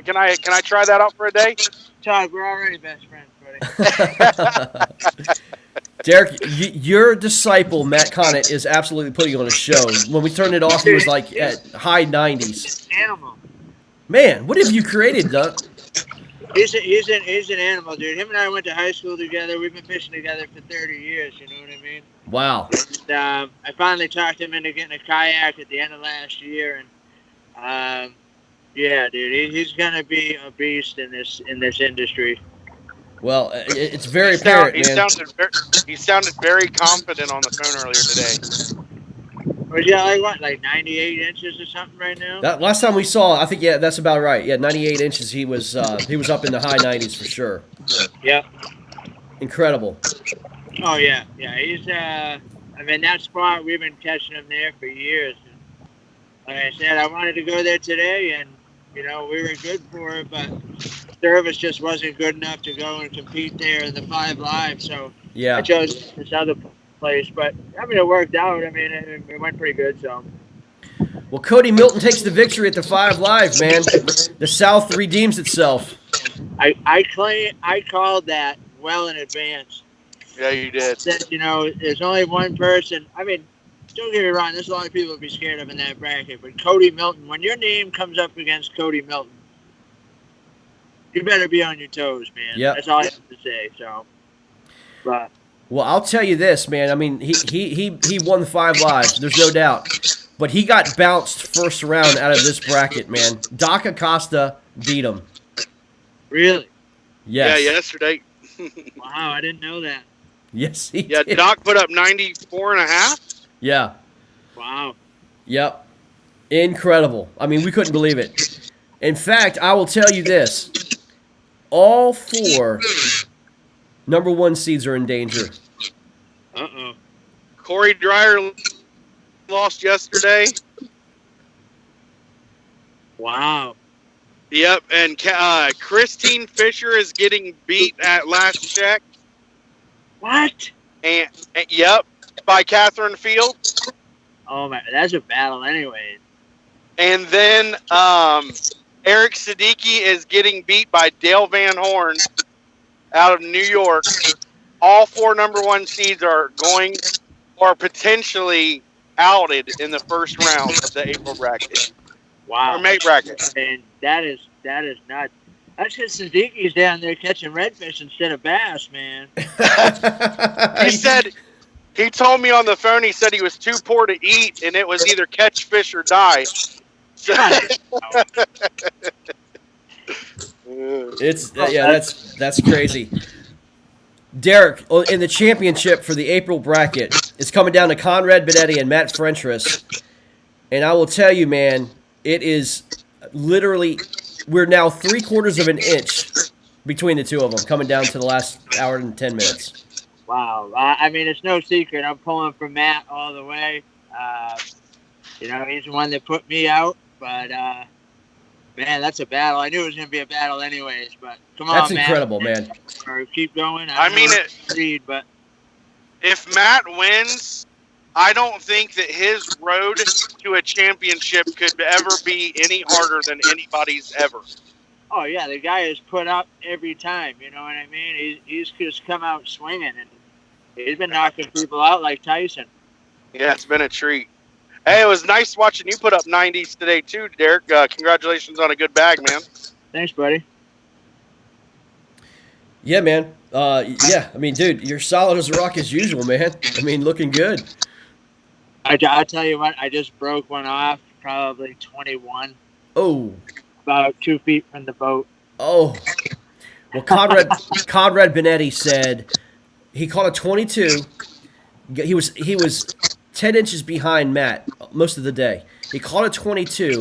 Speaker 3: Can I try that out for a day?
Speaker 7: Todd, we're already best friends, buddy.
Speaker 1: Derek, your disciple, Matt Connett, is absolutely putting on a show. When we turned it off, he was like at high 90s.
Speaker 7: Animal.
Speaker 1: Man, what have you created, Doug?
Speaker 7: He's an animal, dude. Him and I went to high school together. We've been fishing together for 30 years. You know what I mean?
Speaker 1: Wow.
Speaker 7: And, I finally talked him into getting a kayak at the end of last year, and yeah, dude, he's gonna be a beast in this industry.
Speaker 1: Well, it's very apparent, man.
Speaker 3: He sounded very confident on the phone earlier today.
Speaker 7: Was he like 98 inches or something right now?
Speaker 1: That last time we saw, I think, yeah, that's about right. Yeah, 98 inches. He was up in the high 90s for sure.
Speaker 7: Yep.
Speaker 1: Incredible.
Speaker 7: Oh yeah. He's that spot we've been catching him there for years. And like I said, I wanted to go there today, and we were good for it, but service just wasn't good enough to go and compete there in the 5 Live. So
Speaker 1: Yeah.
Speaker 7: I chose this other place, but it worked out. It went pretty good. So.
Speaker 1: Well, Cody Milton takes the victory at the 5 Live, man. The South redeems itself.
Speaker 7: I called that well in advance.
Speaker 3: Yeah, you did.
Speaker 7: That, there's only one person. Don't get me wrong, there's a lot of people to be scared of in that bracket, but Cody Milton, when your name comes up against Cody Milton, you better be on your toes, man.
Speaker 1: Yep.
Speaker 7: That's all I have to say. So, but
Speaker 1: Well, I'll tell you this, man. I mean, he won the 5 Live. There's no doubt. But he got bounced first round out of this bracket, man. Doc Acosta beat him.
Speaker 7: really,
Speaker 1: Yes.
Speaker 3: Yeah, yesterday.
Speaker 7: wow, I didn't know that.
Speaker 1: Yes, he
Speaker 3: Yeah,
Speaker 1: did.
Speaker 3: Doc put up 94.5.
Speaker 1: Yeah.
Speaker 7: Wow.
Speaker 1: Yep. Incredible. I mean, we couldn't believe it. In fact, I will tell you this. All 4 number 1 seeds are in danger.
Speaker 7: Uh-oh.
Speaker 3: Corey Dreyer lost yesterday.
Speaker 7: Wow.
Speaker 3: Yep, and Christine Fisher is getting beat at last check.
Speaker 7: What?
Speaker 3: And yep, by Catherine Field.
Speaker 7: Oh my, that's a battle anyway.
Speaker 3: And then Eric Siddiqui is getting beat by Dale Van Horn out of New York. All 4 number 1 seeds are going or potentially outed in the first round of the April bracket.
Speaker 7: Wow.
Speaker 3: Or May bracket.
Speaker 7: And that is nuts. That's because Siddiqui's down there catching redfish instead of bass, man.
Speaker 3: He told me on the phone, he said he was too poor to eat, and it was either catch fish or die. So,
Speaker 1: That's crazy. Derek, in the championship for the April bracket, it's coming down to Conrad Benetti and Matt Frentress. And I will tell you, man, it is literally, we're now 3/4 of an inch between the two of them, coming down to the last hour and 10 minutes.
Speaker 7: Wow. I mean, it's no secret. I'm pulling for Matt all the way. You know, he's the one that put me out. But, man, that's a battle. I knew it was going to be a battle anyways. But come on,
Speaker 1: That's
Speaker 7: Matt.
Speaker 1: incredible, man.
Speaker 7: Or keep going.
Speaker 3: I mean,
Speaker 7: but
Speaker 3: if Matt wins, I don't think that his road to a championship could ever be any harder than anybody's ever.
Speaker 7: oh yeah, the guy is put up every time. You know what I mean? He's just come out swinging, and he's been knocking people out like Tyson.
Speaker 3: Yeah, it's been a treat. Hey, it was nice watching you put up 90s today too, Derek. Congratulations on a good bag, man.
Speaker 7: Thanks, buddy.
Speaker 1: Yeah, man. Yeah, I mean, dude, you're solid as a rock as usual, man. I mean, looking good.
Speaker 7: I'll tell you what, I just broke one off, probably 21,
Speaker 1: Oh,
Speaker 7: about 2 feet from the boat.
Speaker 1: oh. Well, Conrad Benetti said he caught a 22. He was 10 inches behind Matt most of the day. He caught a 22,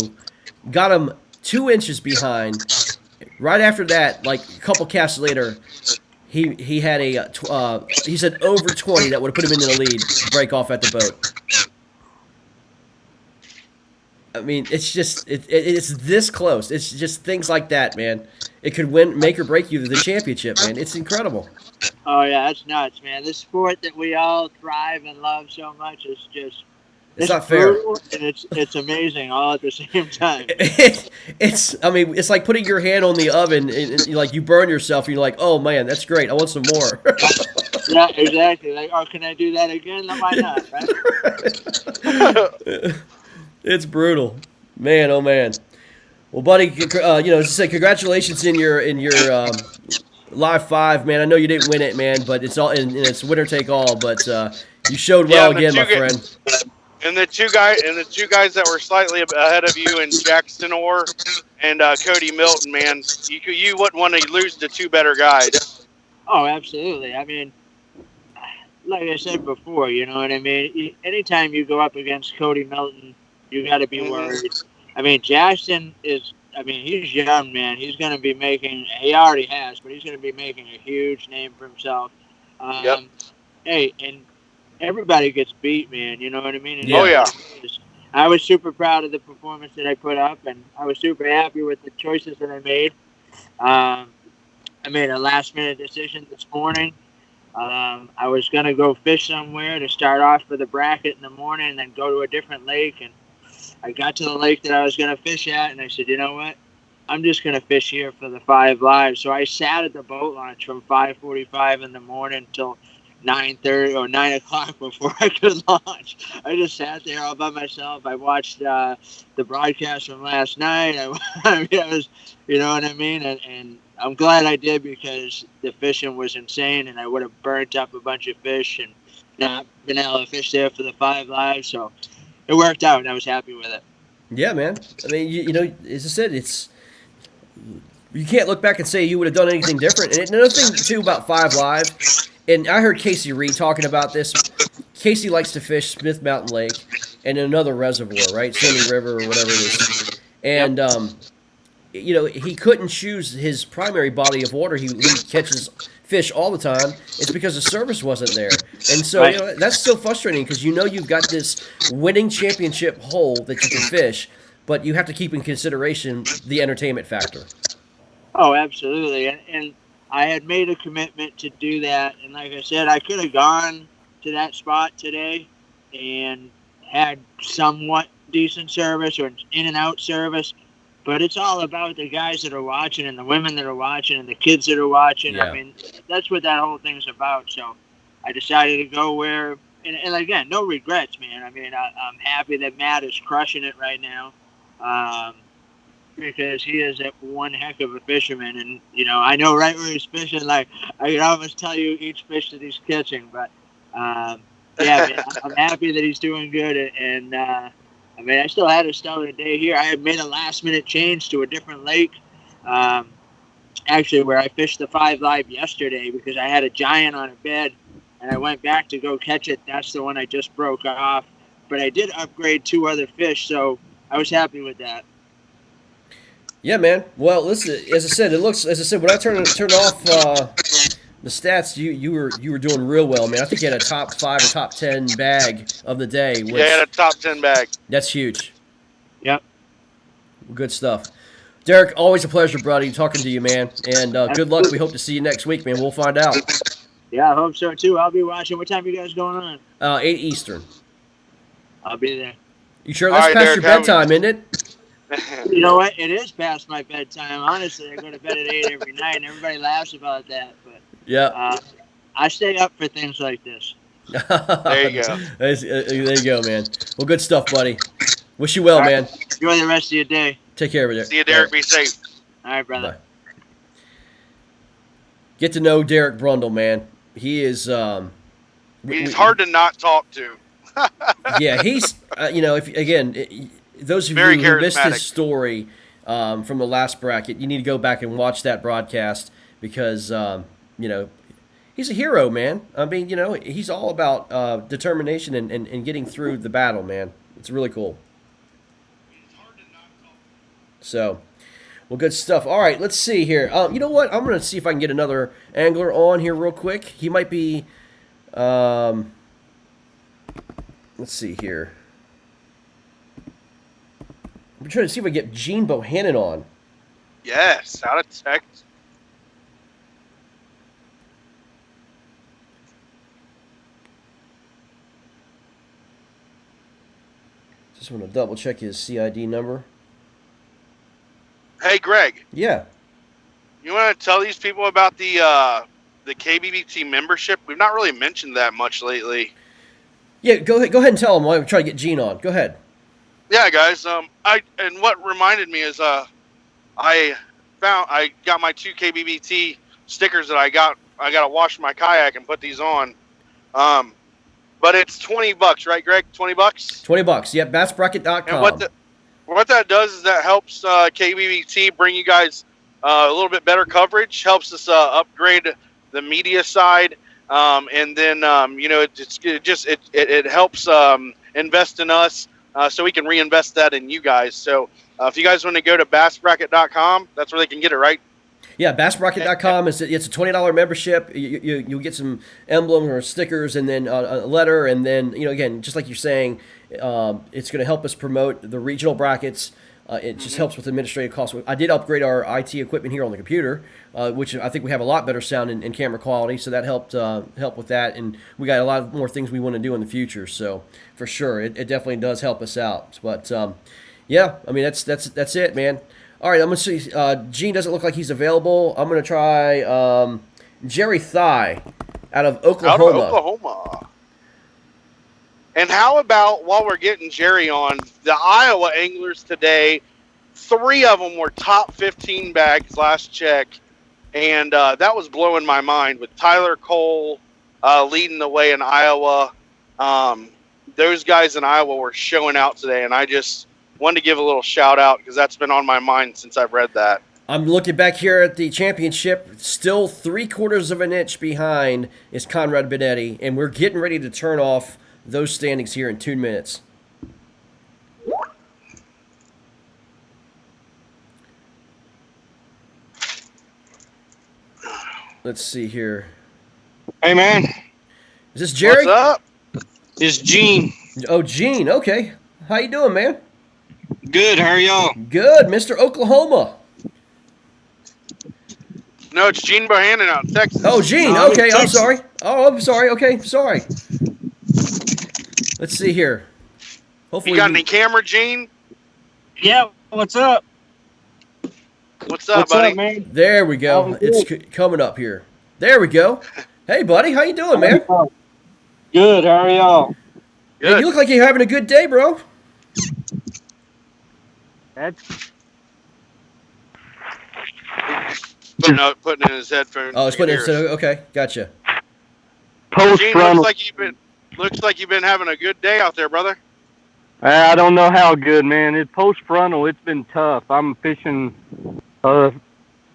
Speaker 1: got him 2 inches behind. Right after that, like a couple casts later, he had he said over 20 that would have put him into the lead, break off at the boat. I mean, it's just it's this close. It's just things like that, man. It could make or break you to the championship, man. It's incredible.
Speaker 7: Oh yeah, that's nuts, man. This sport that we all thrive and love so much is just
Speaker 1: It's not fair.
Speaker 7: brutal, and it's amazing all at the same time.
Speaker 1: I mean, it's like putting your hand on the oven and like you burn yourself. And you're like, oh man, that's great. I want some more.
Speaker 7: Yeah, exactly. Like, oh, can I do that again? No, why not? Right?
Speaker 1: It's brutal, man. Oh man. Well, buddy, as I say, congratulations in your live 5, man. I know you didn't win it, man, but it's all and it's winner take all. But you showed well again, my friend.
Speaker 3: And the two guys that were slightly ahead of you, and Jackson Orr and Cody Milton, man, you wouldn't want to lose to 2 better guys.
Speaker 7: Oh, absolutely. I mean, like I said before, you know what I mean? Anytime you go up against Cody Milton, you got to be worried. I mean, Jackson he's young, man. He's going to be he already has, but he's going to be making a huge name for himself.
Speaker 3: Yep.
Speaker 7: Hey, and everybody gets beat, man. You know what I mean? And
Speaker 3: Oh, yeah.
Speaker 7: I was super proud of the performance that I put up, and I was super happy with the choices that I made. I made a last-minute decision this morning. I was going to go fish somewhere to start off for the bracket in the morning and then go to a different lake. And I got to the lake that I was going to fish at, and I said, you know what? I'm just going to fish here for the 5 live. So I sat at the boat launch from 5:45 in the morning till 9:30 or 9 o'clock before I could launch. I just sat there all by myself. I watched the broadcast from last night. I was, you know what I mean? And I'm glad I did, because the fishing was insane, and I would have burnt up a bunch of fish and not been able to fish there for the 5 live. So it worked out, and I was happy with it.
Speaker 1: Yeah, man. I mean, you know, as I said, you can't look back and say you would have done anything different. And another thing too about 5 Live, and I heard Casey Reed talking about this. Casey likes to fish Smith Mountain Lake and another reservoir, right, Sandy River or whatever it is. And you know, he couldn't choose his primary body of water. He catches fish all the time. It's because the service wasn't there. And so you know, that's so frustrating, because you know you've got this winning championship hole that you can fish, but you have to keep in consideration the entertainment factor.
Speaker 7: Oh, absolutely. And I had made a commitment to do that. And like I said, I could have gone to that spot today and had somewhat decent service or in and out service. But it's all about the guys that are watching and the women that are watching and the kids that are watching.
Speaker 1: Yeah.
Speaker 7: I mean, that's what that whole thing's about. So I decided to go where, and again, no regrets, man. I mean, I'm happy that Matt is crushing it right now, because he is one heck of a fisherman. And, you know, I know right where he's fishing. Like, I can almost tell you each fish that he's catching. But, yeah, man, I'm happy that he's doing good. And I mean, I still had a stellar day here. I had made a last-minute change to a different lake, actually, where I fished the 5 live yesterday, because I had a giant on a bed, and I went back to go catch it. That's the one I just broke off. But I did upgrade 2 other fish, so I was happy with that.
Speaker 1: Yeah, man. Well, listen. As I said, when I turned off the stats, you were doing real well, man. I think you had a top 5 or top 10 bag of the day,
Speaker 3: Yeah, I had a
Speaker 1: which
Speaker 3: top 10 bag.
Speaker 1: that's huge.
Speaker 7: Yep.
Speaker 1: Good stuff. Derek, always a pleasure, buddy, talking to you, man. And good luck. We
Speaker 7: Absolutely.
Speaker 1: hope to see you next week, man. We'll find out.
Speaker 7: Yeah, I hope so too. I'll be watching. What time are you guys going on?
Speaker 1: 8 Eastern.
Speaker 7: I'll be there.
Speaker 1: You sure
Speaker 3: All
Speaker 1: that's
Speaker 3: right,
Speaker 1: past
Speaker 3: Derek,
Speaker 1: your bedtime, isn't it?
Speaker 7: You know what? It is past my bedtime. Honestly, I go to bed at 8 every night, and everybody laughs about that. But
Speaker 1: Yeah.
Speaker 7: I stay up for things like this.
Speaker 3: There you go.
Speaker 1: There you go, man. Well, good stuff, buddy. Wish you well,
Speaker 7: All right.
Speaker 1: man.
Speaker 7: Enjoy the rest of your day.
Speaker 1: Take care of it.
Speaker 3: See you, Derek. Be safe.
Speaker 7: All right, brother.
Speaker 1: Bye. Get to know Derek Brundle, man. He is.
Speaker 3: He's hard to not talk to.
Speaker 1: Yeah, he's. Those of
Speaker 3: Very
Speaker 1: you who missed
Speaker 3: charismatic.
Speaker 1: his story from the last bracket, you need to go back and watch that broadcast because he's a hero, man. I mean, he's all about determination and getting through the battle, man. It's really cool. So, well, good stuff. All right, let's see here. You know what? I'm going to see if I can get another angler on here real quick. He might be. Let's see here. I'm trying to see if I can get Gene Bohannon on.
Speaker 3: Yes, out of Texas.
Speaker 1: Just want to double check his CID number.
Speaker 3: Hey, Greg,
Speaker 1: Yeah.
Speaker 3: you want to tell these people about the KBBT membership? We've not really mentioned that much lately.
Speaker 1: Yeah, go ahead and tell him while I'm trying to get Gene on. Go ahead.
Speaker 3: Yeah, guys. And what reminded me is I got my 2 KBBT stickers that I got to wash my kayak and put these on. But it's $20, right, Greg? $20.
Speaker 1: $20. Yep, bassbracket.com.
Speaker 3: And what that does is that helps KBBT bring you guys a little bit better coverage. Helps us upgrade the media side, and then it helps invest in us. So we can reinvest that in you guys. So if you guys want to go to bassbracket.com, that's where they can get it, right?
Speaker 1: Yeah, bassbracket.com. It's a $20 membership. You'll get some emblems or stickers and then a letter. And then, again, just like you're saying, it's going to help us promote the regional brackets. It just helps with administrative costs. I did upgrade our IT equipment here on the computer, which I think we have a lot better sound and camera quality. So that helped with that. And we got a lot more things we want to do in the future. So for sure, it definitely does help us out. But yeah, I mean that's it, man. All right, I'm gonna see. Gene doesn't look like he's available. I'm gonna try Jerry Thigh out of Oklahoma.
Speaker 3: And how about, while we're getting Jerry on, the Iowa anglers today, 3 of them were top 15 bags last check. And that was blowing my mind with Tyler Cole leading the way in Iowa. Those guys in Iowa were showing out today, and I just wanted to give a little shout out because that's been on my mind since I've read that.
Speaker 1: I'm looking back here at the championship. Still 3/4 of an inch behind is Conrad Benetti, and we're getting ready to turn off those standings here in 2 minutes. Let's see here.
Speaker 8: Hey, man.
Speaker 1: Is this Jerry?
Speaker 3: What's up?
Speaker 8: It's Gene.
Speaker 1: Oh, Gene. Okay. How you doing, man?
Speaker 8: Good. How are y'all?
Speaker 1: Good, Mr. Oklahoma.
Speaker 3: No, it's Gene Bohannon out in Texas.
Speaker 1: Oh, Gene.
Speaker 8: No,
Speaker 1: Okay, I'm
Speaker 8: Texas.
Speaker 1: sorry. Oh, I'm sorry. Okay, sorry. Let's see here. Hopefully,
Speaker 3: You got any camera, Gene?
Speaker 4: Yeah, what's up?
Speaker 3: What's up,
Speaker 4: What's
Speaker 3: buddy?
Speaker 4: up, man?
Speaker 1: There we go. It's coming up here. There we go. Hey, buddy, how you doing, man?
Speaker 4: Good. How are y'all?
Speaker 1: Hey,
Speaker 3: Good.
Speaker 1: you look like you're having a good day, bro.
Speaker 3: Putting in his headphones.
Speaker 1: Oh, it's putting it. Okay, gotcha.
Speaker 5: Post
Speaker 3: Gene,
Speaker 5: frontal.
Speaker 3: looks like you've been having a good day out there, brother.
Speaker 5: I don't know how good, man. It's post frontal. It's been tough. I'm fishing a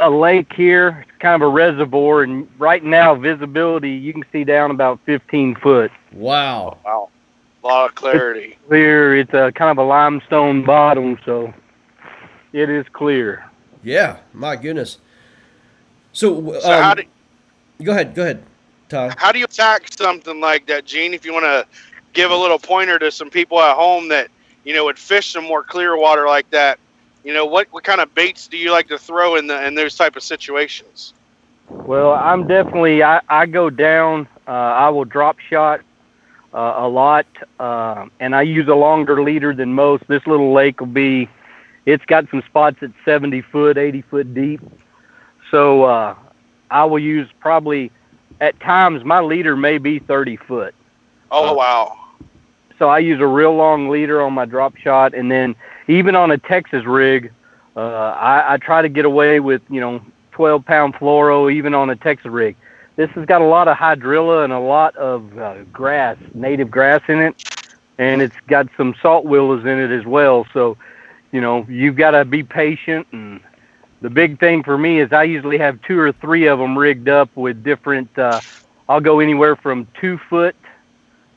Speaker 5: lake here. It's kind of a reservoir, and right now visibility you can see down about 15 foot.
Speaker 1: Wow.
Speaker 3: Wow. A lot of clarity.
Speaker 5: Clear. It's a kind of a limestone bottom, so it is clear.
Speaker 1: Yeah, my goodness. So,
Speaker 3: So
Speaker 1: go ahead, Ty.
Speaker 3: how do you attack something like that, Gene? If you want to give a little pointer to some people at home that would fish some more clear water like that, what kind of baits do you like to throw in those type of situations?
Speaker 9: Well, I'm definitely I go down. I will drop shot a lot, and I use a longer leader than most. This little lake will be. It's got some spots at 70 foot, 80 foot deep. So I will use probably at times my leader may be 30 foot.
Speaker 3: Oh wow!
Speaker 9: So I use a real long leader on my drop shot, and then even on a Texas rig, I try to get away with 12-pound fluoro even on a Texas rig. This has got a lot of hydrilla and a lot of grass, native grass in it, and it's got some salt willows in it as well. So you've got to be patient, and the big thing for me is I usually have 2 or 3 of them rigged up with different. I'll go anywhere from 2 foot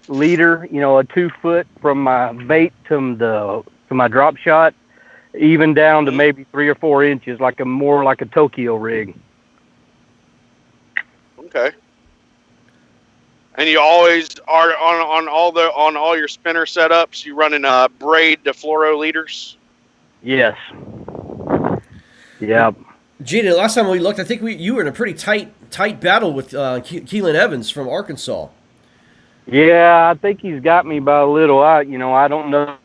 Speaker 9: leader, a 2 foot from my bait to my drop shot, even down to maybe 3 or 4 inches, more like a Tokyo rig.
Speaker 3: Okay. And you always are on all your spinner setups. You running braid to fluoro leaders.
Speaker 9: Yes. Yeah.
Speaker 1: Gene, the last time we looked, I think you were in a pretty tight battle with Keelan Evans from Arkansas.
Speaker 9: Yeah, I think he's got me by a little. I don't know.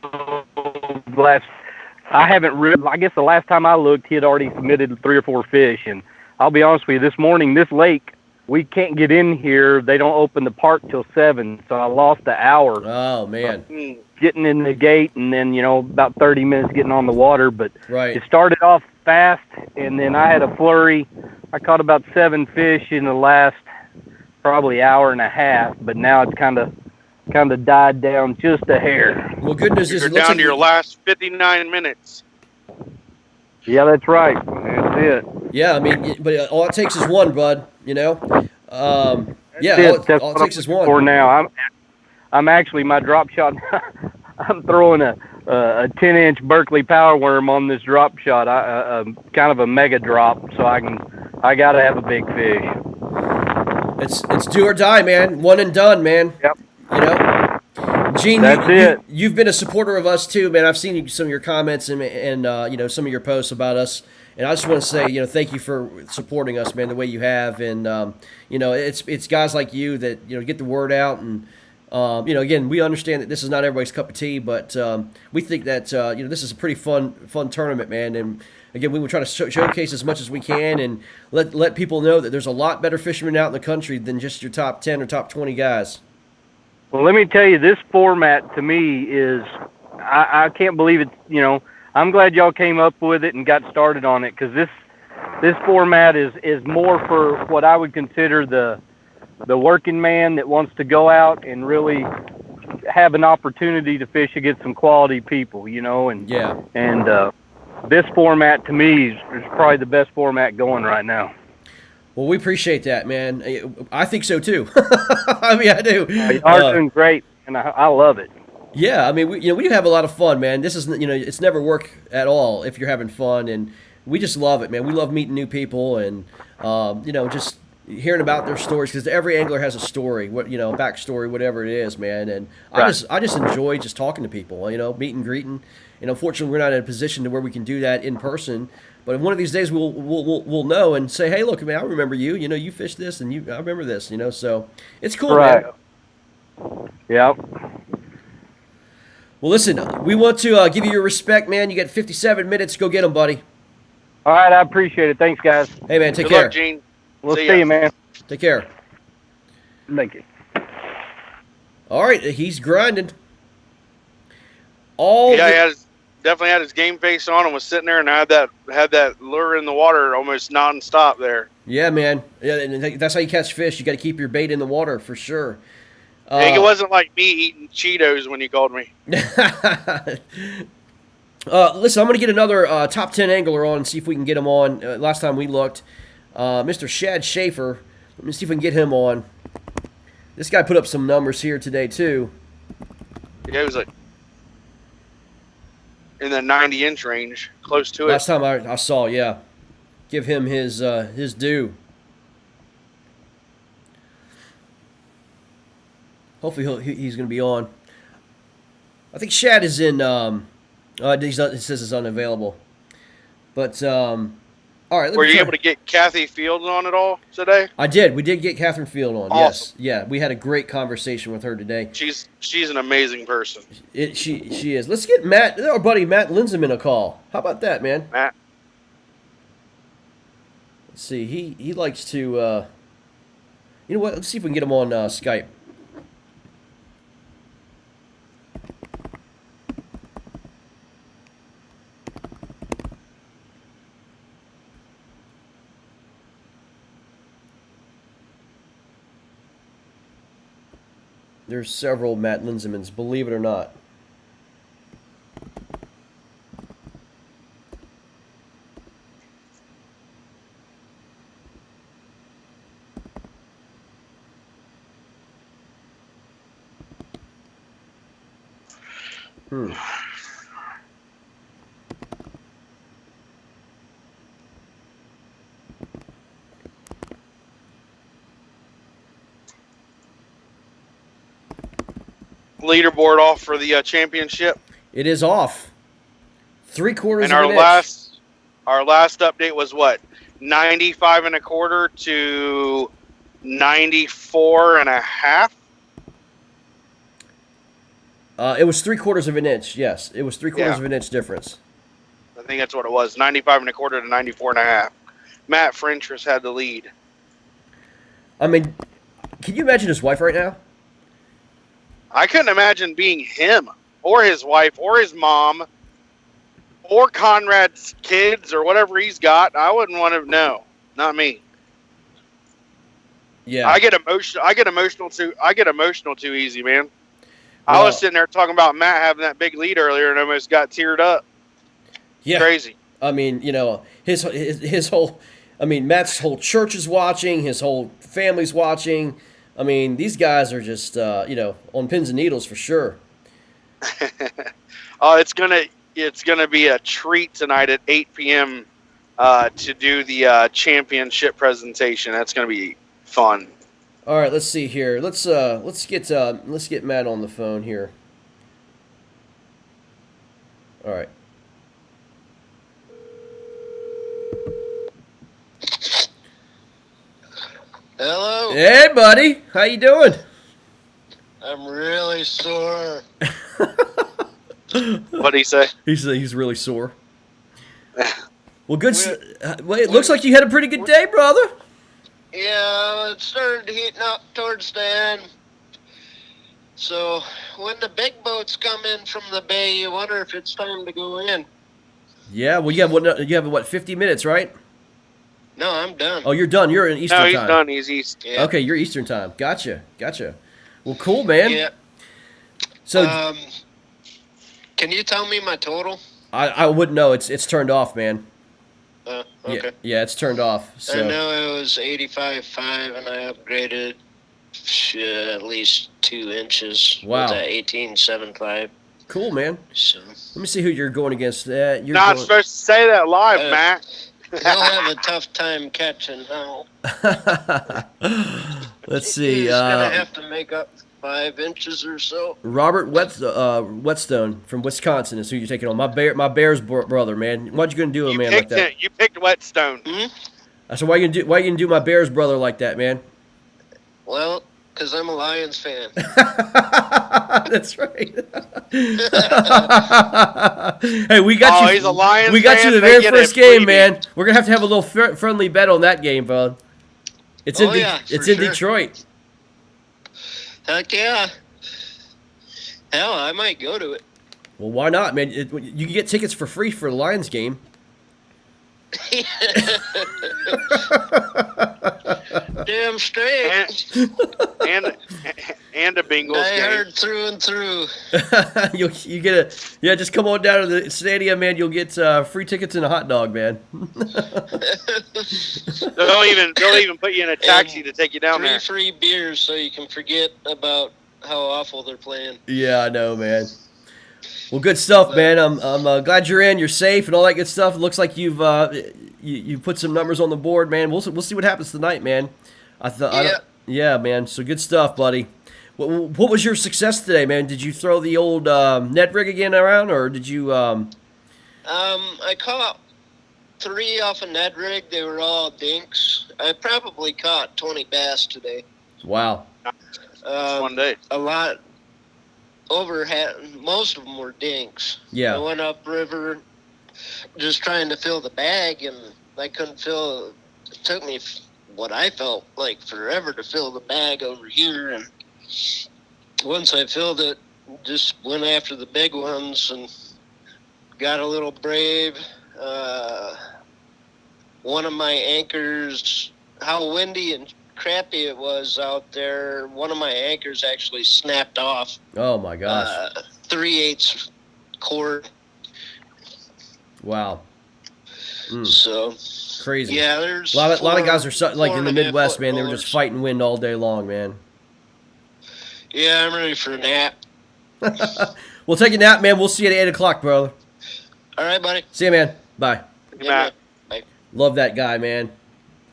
Speaker 9: I haven't really. I guess the last time I looked, he had already submitted 3 or 4 fish. And I'll be honest with you, this morning, this lake, we can't get in here. They don't open the park till 7, so I lost an hour.
Speaker 1: Oh man.
Speaker 9: Getting in the gate, and then about 30 minutes getting on the water. But
Speaker 1: right.
Speaker 9: It started off fast, and then I had a flurry. I caught about 7 fish in the last probably hour and a half, but now it's kind of died down just a hair.
Speaker 1: Well, good news is
Speaker 3: you're down to your last 59 minutes.
Speaker 9: Yeah, that's right. That's it.
Speaker 1: Yeah, I mean, but all it takes is one, bud. Yeah, all it takes is one.
Speaker 9: For now, I'm actually my drop shot. I'm throwing a 10-inch Berkeley power worm on this drop shot. Kind of a mega drop, so I gotta have a big fish.
Speaker 1: It's do or die, man. One and done, man.
Speaker 9: Yep.
Speaker 1: Gene,
Speaker 9: That's
Speaker 1: you've been a supporter of us too, man. I've seen some of your comments and some of your posts about us, and I just want to say, thank you for supporting us, man, the way you have, and it's guys like you that get the word out, and again, we understand that this is not everybody's cup of tea, but we think that this is a pretty fun tournament, man, and again, we will try to showcase as much as we can and let people know that there's a lot better fishermen out in the country than just your top 10 or top 20 guys.
Speaker 9: Well, let me tell you, this format to me is, I can't believe it. I'm glad y'all came up with it and got started on it, because this format is more for what I would consider the working man that wants to go out and really have an opportunity to fish against some quality people, and
Speaker 1: yeah.
Speaker 9: And this format to me is probably the best format going right now.
Speaker 1: Well, we appreciate that, man. I think so too. I mean, I do.
Speaker 9: You are doing great, and I love it.
Speaker 1: Yeah, I mean, we have a lot of fun, man. This is, it's never work at all if you're having fun, and we just love it, man. We love meeting new people and, just hearing about their stories, because every angler has a story, backstory, whatever it is, man. And right. I just enjoy just talking to people, meeting, greeting. And unfortunately, we're not in a position to where we can do that in person. But one of these days, we'll know and say, hey, look, man, I remember you. You fished this, and I remember this. So it's cool,
Speaker 9: right.
Speaker 1: man.
Speaker 9: Yep.
Speaker 1: Well, listen, we want to give you your respect, man. You got 57 minutes. Go get them, buddy.
Speaker 9: All right, I appreciate it. Thanks, guys.
Speaker 1: Hey, man, take
Speaker 3: Good
Speaker 1: care.
Speaker 3: luck, Gene.
Speaker 9: We'll see you, man.
Speaker 1: Take care.
Speaker 9: Thank you.
Speaker 1: All right, he's grinding.
Speaker 3: He definitely had his game face on and was sitting there and had that lure in the water almost nonstop there.
Speaker 1: Yeah, man. Yeah, and that's how you catch fish. You got to keep your bait in the water for sure.
Speaker 3: It wasn't like me eating Cheetos when you called me.
Speaker 1: Listen, I'm going to get another top 10 angler on and see if we can get him on. Last time we looked, Mr. Shad Schaefer. Let me see if we can get him on. This guy put up some numbers here today, too.
Speaker 3: Yeah, it was like in the 90-inch range, close to it.
Speaker 1: Last time I saw, yeah. give him his due. Hopefully he's going to be on. I think Shad is in. It says it's unavailable. But all right.
Speaker 3: Were you able to get Kathy Fields on at all today?
Speaker 1: I did. We did get Catherine Field on.
Speaker 3: Awesome.
Speaker 1: Yes. Yeah. We had a great conversation with her today.
Speaker 3: She's an amazing person.
Speaker 1: She is. Let's get our buddy Matt Linseman a call. How about that, man?
Speaker 3: Matt.
Speaker 1: Let's see. He likes to. You know what? Let's see if we can get him on Skype. There's several Matt Linsemans, believe it or not.
Speaker 3: Leaderboard off for the championship.
Speaker 1: It is off. 3/4
Speaker 3: And
Speaker 1: of an inch.
Speaker 3: our last update was what? 95 and a quarter to 94 and a half.
Speaker 1: It was 3/4 of an inch. Yes, it was 3/4
Speaker 3: Yeah.
Speaker 1: of an inch difference.
Speaker 3: I think that's what it was. 95 and a quarter to 94 and a half. Matt Frentress had the lead.
Speaker 1: I mean, can you imagine his wife right now?
Speaker 3: I couldn't imagine being him or his wife or his mom or Conrad's kids or whatever he's got. I wouldn't want to know. Not me.
Speaker 1: Yeah.
Speaker 3: I get emotional too easy, man. I
Speaker 1: Well-
Speaker 3: was sitting there talking about Matt having that big lead earlier and almost got teared up.
Speaker 1: Yeah.
Speaker 3: Crazy.
Speaker 1: I mean, his whole. I mean, Matt's whole church is watching. His whole family's watching. I mean, these guys are just, on pins and needles for sure.
Speaker 3: It's gonna be a treat tonight at 8 p.m. To do the championship presentation. That's gonna be fun.
Speaker 1: All right, let's see here. Let's get Matt on the phone here. All right.
Speaker 10: Hello.
Speaker 1: Hey, buddy. How you doing?
Speaker 10: I'm really sore.
Speaker 3: What'd he say?
Speaker 1: He's really sore. Well, good. Well, it looks like you had a pretty good day, brother.
Speaker 10: Yeah, it started heating up towards the end. So when the big boats come in from the bay, you wonder if it's time to go in.
Speaker 1: Yeah. Well, you have what 50 minutes, right?
Speaker 10: No, I'm done.
Speaker 1: Oh, you're done. You're in Eastern
Speaker 3: No, he's
Speaker 1: time.
Speaker 3: done. He's East.
Speaker 10: Yeah.
Speaker 1: Okay, you're Eastern time. Gotcha. Well, cool, man.
Speaker 10: Yeah.
Speaker 1: So
Speaker 10: Can you tell me my total?
Speaker 1: I wouldn't know. It's turned off, man.
Speaker 10: Okay.
Speaker 1: Yeah, it's turned off. So.
Speaker 10: I know it was 85.5, and I upgraded at least 2 inches.
Speaker 1: Wow.
Speaker 10: With that 18.75.
Speaker 1: Cool, man.
Speaker 10: So
Speaker 1: Let me see who you're going against. You're
Speaker 3: Not supposed to say that live, Matt.
Speaker 10: he'll have a tough time catching now.
Speaker 1: Let's see.
Speaker 10: He's gonna have to make up 5 inches or so.
Speaker 1: Robert Whetstone from Wisconsin is who you're taking on. My Bears brother, man. What you gonna do to a man like that?
Speaker 3: You picked Whetstone.
Speaker 1: I said, why you gonna do my Bears brother like that, man?
Speaker 10: Well, because I'm a Lions fan.
Speaker 1: That's right. Hey, we got you.
Speaker 3: He's a Lions
Speaker 1: We got
Speaker 3: fan,
Speaker 1: you the
Speaker 3: they
Speaker 1: very
Speaker 3: get
Speaker 1: first
Speaker 3: a
Speaker 1: game,
Speaker 3: freebie.
Speaker 1: man. We're gonna have a little friendly bet on that game, bud. It's in
Speaker 10: for sure.
Speaker 1: Detroit.
Speaker 10: Heck yeah. Hell, I might go to it.
Speaker 1: Well, why not, man? You can get tickets for free for the Lions game.
Speaker 10: Damn straight.
Speaker 3: And a Bengals
Speaker 10: I
Speaker 3: game.
Speaker 10: heard through and through.
Speaker 1: you get just come on down to the stadium, man. You'll get free tickets and a hot dog, man.
Speaker 3: They'll even put you in a taxi to take you down
Speaker 10: 3
Speaker 3: there.
Speaker 10: free beers so you can forget about how awful they're playing.
Speaker 1: Yeah, I know, man. Well, good stuff, man. I'm glad you're in. You're safe and all that good stuff. It looks like you've you put some numbers on the board, man. We'll see what happens tonight, man. Yeah, man. So good stuff, buddy. What was your success today, man? Did you throw the old net rig again around, or did you?
Speaker 10: I caught 3 off a Ned rig. They were all dinks. I probably caught 20 bass today.
Speaker 1: Wow.
Speaker 3: One day.
Speaker 10: A lot. Most of them were dinks.
Speaker 1: Yeah.
Speaker 10: I went upriver just trying to fill the bag, and I couldn't fill. It took me what I felt like forever to fill the bag over here, and once I filled it, just went after the big ones and got a little brave. One of my anchors, how windy and crappy it was out there, one of my anchors actually snapped off.
Speaker 1: Oh my gosh.
Speaker 10: 3/8 cord.
Speaker 1: Wow.
Speaker 10: So
Speaker 1: crazy.
Speaker 10: yeah, there's
Speaker 1: a lot of guys are like in the Midwest, man. They were
Speaker 10: rollers.
Speaker 1: just fighting wind all day long, man.
Speaker 10: Yeah, I'm ready for a nap.
Speaker 1: We'll take a nap, man. We'll see you at 8 o'clock, brother.
Speaker 10: All right, buddy.
Speaker 1: See you, man. Bye.
Speaker 3: Matt.
Speaker 10: Bye.
Speaker 1: Love that guy, man.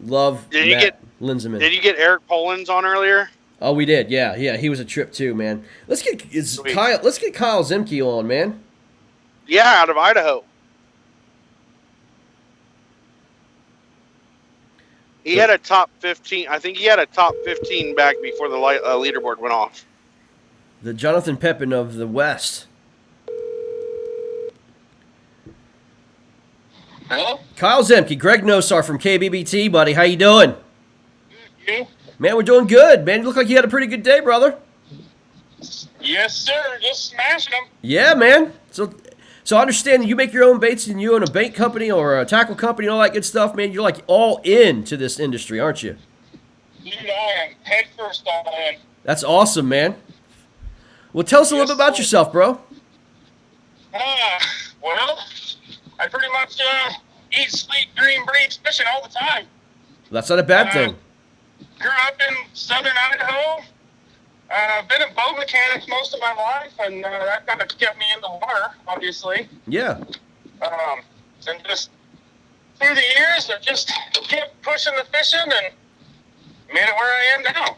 Speaker 1: Love Matt Linseman.
Speaker 3: Did you get Eric Polins on earlier?
Speaker 1: Oh, we did. Yeah. He was a trip too, man. Let's get Kyle Zemke on, man.
Speaker 3: Yeah, out of Idaho. He had a top 15. I think he had a top 15 back before the leaderboard went off.
Speaker 1: The Jonathan Pepin of the West.
Speaker 11: Hello?
Speaker 1: Kyle Zemke, Greg Nosar from KBBT, buddy. How you doing?
Speaker 11: You?
Speaker 1: Man, we're doing good, man. You look like you had a pretty good day, brother.
Speaker 11: Yes, sir. Just smashing them.
Speaker 1: Yeah, man. So I understand that you make your own baits and you own a bait company or a tackle company and all that good stuff, man. You're like all into this industry, aren't you?
Speaker 11: Dude, I am head first all in.
Speaker 1: That's awesome, man. Well, tell us a little bit about yourself, bro.
Speaker 11: Well, I pretty much eat, sleep, dream, breathe fishing all the time.
Speaker 1: That's not a bad thing.
Speaker 11: Grew up in southern Idaho. Been a boat mechanic most of my life, and that kind of kept me in the water, obviously.
Speaker 1: Yeah.
Speaker 11: And just through the years, I just kept pushing the fishing and made it where I am now.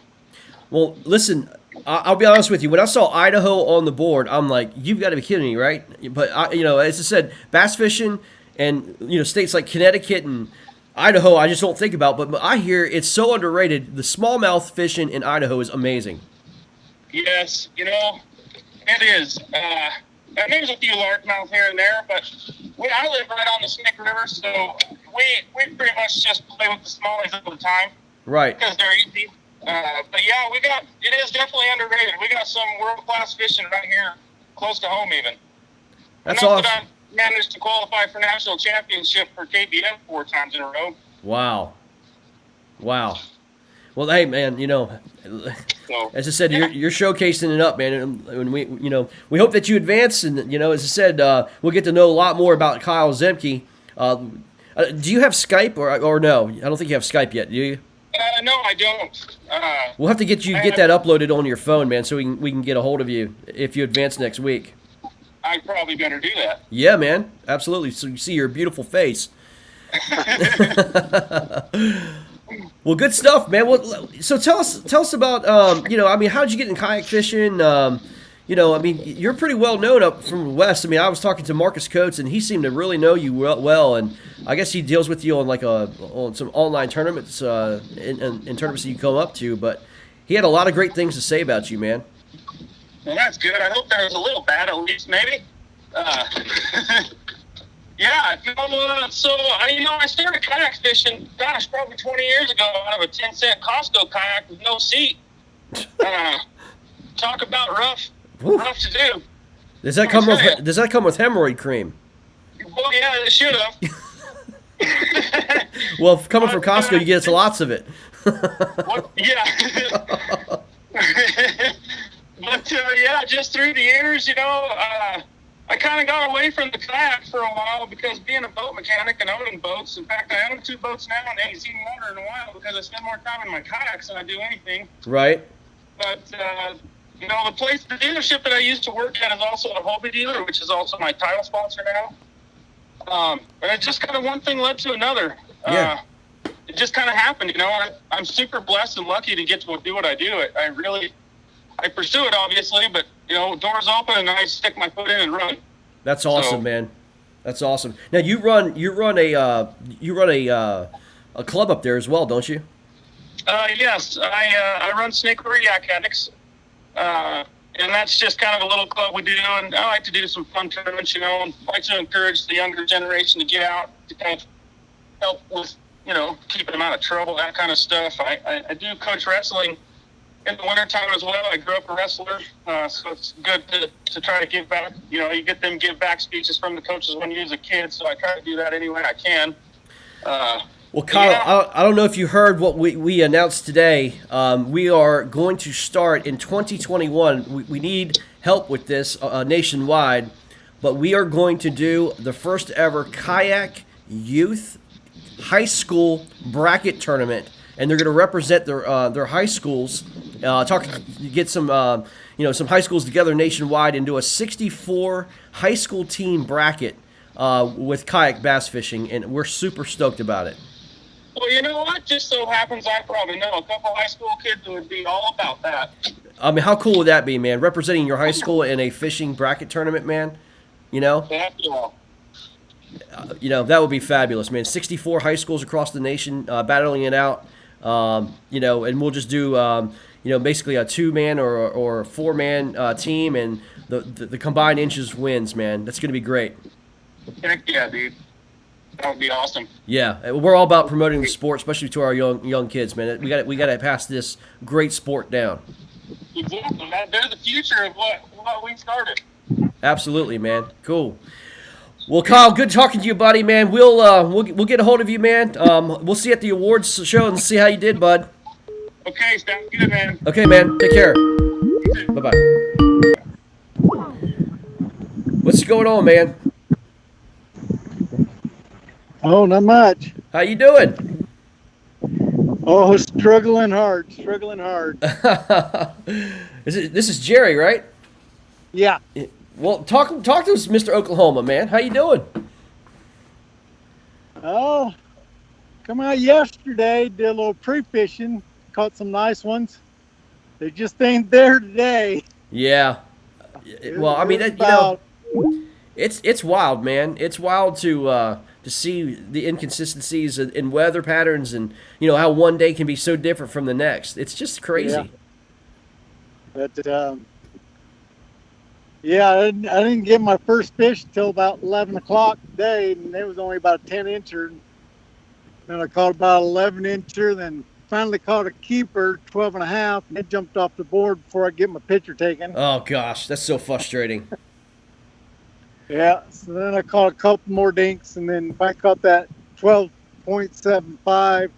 Speaker 1: Well, listen, I'll be honest with you. When I saw Idaho on the board, I'm like, you've got to be kidding me, right? But, as I said, bass fishing and, states like Connecticut and Idaho, I just don't think about. But I hear it's so underrated. The smallmouth fishing in Idaho is amazing.
Speaker 11: Yes, it is. And there's a few largemouth here and there, but I live right on the Snake River, so we pretty much just play with the smallies all the time.
Speaker 1: Right.
Speaker 11: Because they're easy. But yeah, it is definitely underrated. We got some world-class fishing right here, close to home even.
Speaker 1: That's awesome.
Speaker 11: That I managed to qualify for national championship for KBM 4 times in a row.
Speaker 1: Wow. Well, hey, man, as I said, you're showcasing it up, man. And we hope that you advance, and as I said, we'll get to know a lot more about Kyle Zemke. Do you have Skype or no? I don't think you have Skype yet, do you?
Speaker 11: No, I don't.
Speaker 1: We'll have to get that uploaded on your phone, man, so we can get a hold of you if you advance next week.
Speaker 11: I probably better do that.
Speaker 1: Yeah, man, absolutely. So you see your beautiful face. Well, good stuff, man. Well, so tell us about how did you get in kayak fishing? You're pretty well known up from the West. I was talking to Marcus Coates, and he seemed to really know you well, and I guess he deals with you on on some online tournaments in tournaments that you come up to. But he had a lot of great things to say about you, man.
Speaker 11: Well, that's good. I hope that was a little bad, at least, maybe. Yeah, I started kayak fishing, probably 20 years ago out of a 10-cent Costco kayak with no seat. Talk about rough to do.
Speaker 1: Does that come with hemorrhoid cream?
Speaker 11: Well, yeah, it should have.
Speaker 1: Well, coming from Costco, you get lots of it.
Speaker 11: Yeah. But just through the years, I kind of got away from the kayak for a while because being a boat mechanic and owning boats. In fact, I own 2 boats now and ain't seen water in a while because I spend more time in my kayaks than I do anything.
Speaker 1: Right.
Speaker 11: But, the dealership that I used to work at is also a Hobie dealer, which is also my title sponsor now. And it just kind of one thing led to another.
Speaker 1: Yeah.
Speaker 11: It just kind of happened, you know. I'm super blessed and lucky to get to do what I do. I pursue it, obviously, but, you know, doors open and I stick my foot in and run.
Speaker 1: That's awesome, man. That's awesome. Now you run a club up there as well, don't you?
Speaker 11: Yes, I run Snake River Yak Addicts, and that's just kind of a little club we do. And I like to do some fun tournaments, you know, and like to encourage the younger generation to get out to kind of help with, you know, keeping them out of trouble, that kind of stuff. I do coach wrestling in the wintertime as well. I grew up a wrestler, so it's good to try to give back. You know, you get them give back speeches from the coaches when you was a kid, so I try to do that any way I can.
Speaker 1: Well, Kyle, I don't know if you heard what we announced today. We are going to start in 2021. We need help with this nationwide, but we are going to do the first ever kayak youth high school bracket tournament, and they're going to represent their high schools. Get some some high schools together nationwide and do a 64 high school team bracket with kayak bass fishing, and we're super stoked about it.
Speaker 11: Well, you know what? Just so happens I probably know a couple high school kids who would be all about that.
Speaker 1: I mean, how cool would that be, man? Representing your high school in a fishing bracket tournament, man. You know?
Speaker 11: Yeah.
Speaker 1: That would be fabulous, man. 64 high schools across the nation battling it out. And we'll just do, basically a 2-man or 4-man team, and the combined inches wins, man. That's going to be great.
Speaker 11: Heck yeah, dude. That would be awesome.
Speaker 1: Yeah, we're all about promoting the sport, especially to our young kids, man. We got to pass this great sport down.
Speaker 11: Exactly. They're the future of what we started.
Speaker 1: Absolutely, man. Cool. Well, Kyle, good talking to you, buddy, man. We'll get a hold of you, man. We'll see you at the awards show and see how you did, bud.
Speaker 11: Okay, sounds good, man.
Speaker 1: Okay, man. Take care. Bye-bye. What's going on, man?
Speaker 12: Oh, not much.
Speaker 1: How you doing?
Speaker 12: Oh, struggling hard.
Speaker 1: This is Jerry, right?
Speaker 12: Yeah.
Speaker 1: Well, talk to us, Mr. Oklahoma, man. How you doing?
Speaker 12: Oh, come out yesterday, did a little pre-fishing, caught some nice ones. They just ain't there today.
Speaker 1: Yeah. Well, I mean, it's wild, man. It's wild to see the inconsistencies in weather patterns, and how one day can be so different from the next. It's just crazy.
Speaker 12: Yeah. But I didn't get my first fish until about 11 o'clock today, and it was only about a 10-incher. Then I caught about 11-incher, then finally caught a keeper, 12 and a half, and it jumped off the board before I get my picture taken.
Speaker 1: Oh gosh, that's so frustrating.
Speaker 12: Yeah, so then I caught a couple more dinks, and then I caught that 12.75,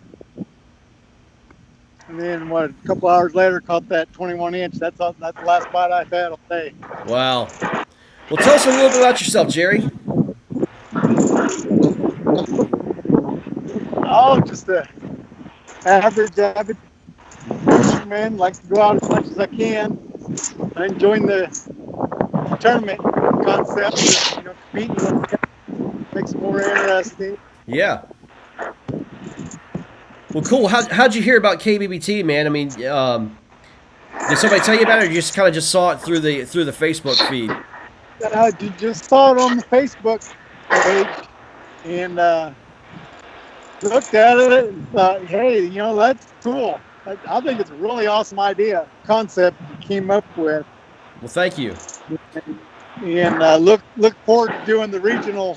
Speaker 12: and then a couple hours later caught that 21-inch. That's the last bite I've had all day.
Speaker 1: Wow. Well, tell us a little bit about yourself, Jerry.
Speaker 12: Oh, just a average fisherman. Like to go out as much as I can. I enjoy the tournament concept. Competing makes it more interesting.
Speaker 1: Yeah. Well, cool. How'd you hear about KBBT, man? I mean, did somebody tell you about it, or you just kind of saw it through the Facebook feed?
Speaker 12: I just saw it on the Facebook page and looked at it and thought, hey, that's cool. I think it's a really awesome concept you came up with.
Speaker 1: Well, thank you.
Speaker 12: And look forward to doing the regional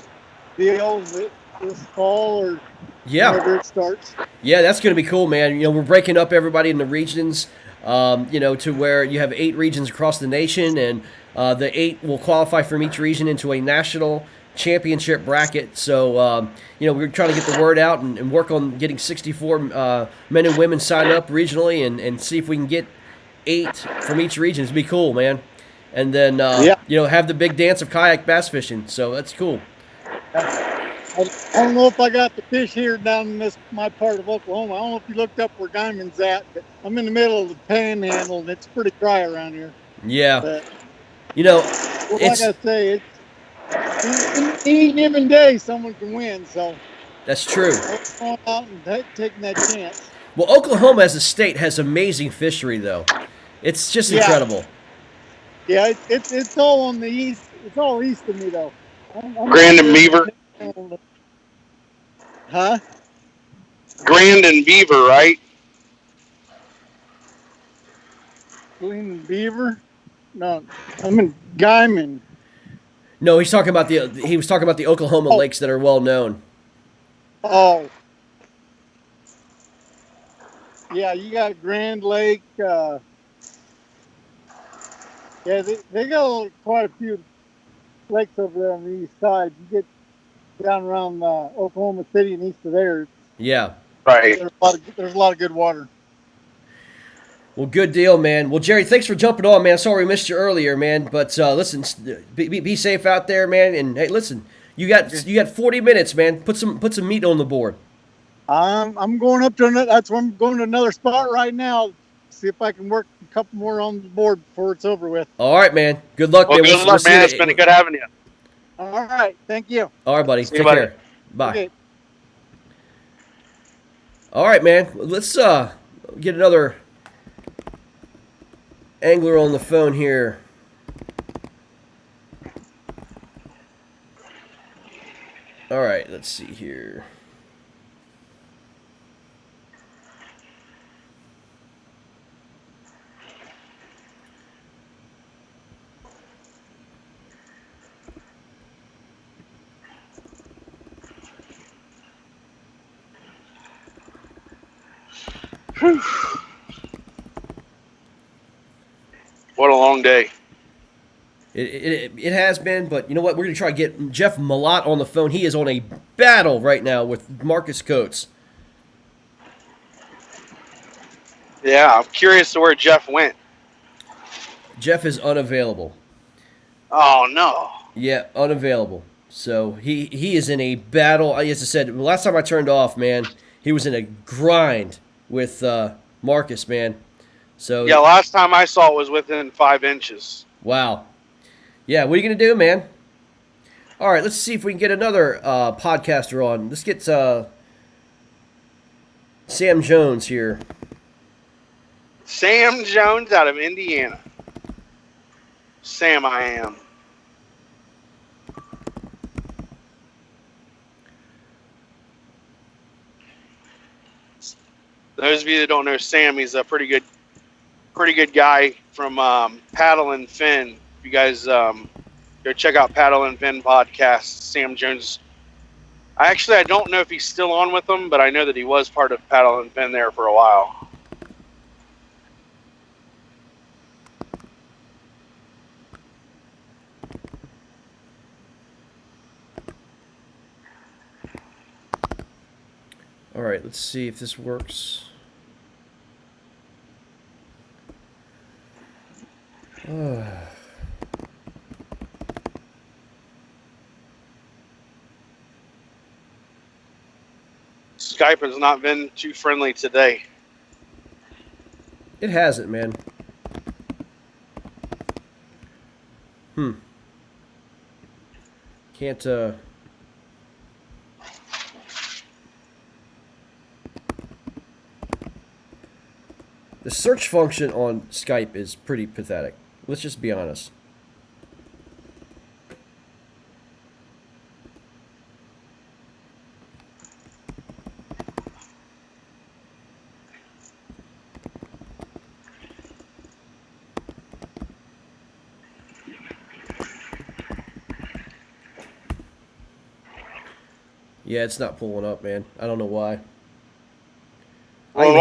Speaker 12: deal this fall or whenever it starts.
Speaker 1: Yeah, that's going to be cool, man. We're breaking up everybody in the regions, to where you have 8 regions across the nation, and the 8 will qualify from each region into a national championship bracket. So, we're trying to get the word out and work on getting 64 men and women signed up regionally and see if we can get 8 from each region. It'd be cool, man. And then, have the big dance of kayak bass fishing. So that's cool.
Speaker 12: I don't know if I got the fish here down in my part of Oklahoma. I don't know if you looked up where Diamond's at, but I'm in the middle of the panhandle, and it's pretty dry around here.
Speaker 1: Yeah.
Speaker 12: But,
Speaker 1: I gotta
Speaker 12: say, Any given day, someone can win. So
Speaker 1: That's true.
Speaker 12: going out and taking that chance.
Speaker 1: Well, Oklahoma as a state has amazing fishery, though. It's just
Speaker 12: Yeah.
Speaker 1: incredible.
Speaker 12: Yeah, it's all on the east. It's all east of me though. I'm
Speaker 3: Grand and Beaver.
Speaker 12: Huh?
Speaker 3: Grand and Beaver, right?
Speaker 12: Glen Beaver? No, I'm in Guyman.
Speaker 1: No, he was talking about the Oklahoma lakes that are well known.
Speaker 12: Oh. Yeah, you got Grand Lake. Yeah, they got quite a few lakes over there on the east side. You get down around Oklahoma City and east of there.
Speaker 1: Yeah.
Speaker 3: Right.
Speaker 12: There's a lot of good water.
Speaker 1: Well, good deal, man. Well, Jerry, thanks for jumping on, man. Sorry we missed you earlier, man. But listen, be safe out there, man. And hey, listen, you got 40 minutes, man. Put some meat on the board.
Speaker 12: I'm going up to another. That's where I'm going to another spot right now. See if I can work a couple more on the board before it's over with.
Speaker 1: All right, man. Good luck,
Speaker 3: Well,
Speaker 1: man.
Speaker 3: good luck, man. It's been good having you.
Speaker 12: All right. Thank you.
Speaker 1: All right, buddy.
Speaker 3: See you,
Speaker 1: Take
Speaker 3: buddy.
Speaker 1: care. Bye.
Speaker 12: Okay.
Speaker 1: All right, man. Let's get another angler on the phone here. All right, let's see here.
Speaker 3: What a long day.
Speaker 1: It has been, but you know what? We're going to try to get Jeff Malott on the phone. He is on a battle right now with Marcus Coates.
Speaker 3: Yeah, I'm curious to where Jeff went.
Speaker 1: Jeff is unavailable.
Speaker 3: Oh, no.
Speaker 1: Yeah, unavailable. So he is in a battle. As I said, last time I turned off, man, he was in a grind with Marcus, man. So
Speaker 3: Yeah, last time I saw it was within 5 inches.
Speaker 1: wow. Yeah, what are you going to do, man? All right, let's see if we can get another podcaster on. Let's get Sam Jones here.
Speaker 3: Sam Jones out of Indiana. Sam I am. Those of you that don't know Sam, he's a pretty good guy from Paddle and Fin. If you guys go check out Paddle and Fin podcast, Sam Jones. I don't know if he's still on with them, but I know that he was part of Paddle and Fin there for a while.
Speaker 1: All right, let's see if this works.
Speaker 3: Skype has not been too friendly today.
Speaker 1: It hasn't, man. Can't, The search function on Skype is pretty pathetic. Let's just be honest. Yeah, it's not pulling up, man. I don't know why.
Speaker 3: Well,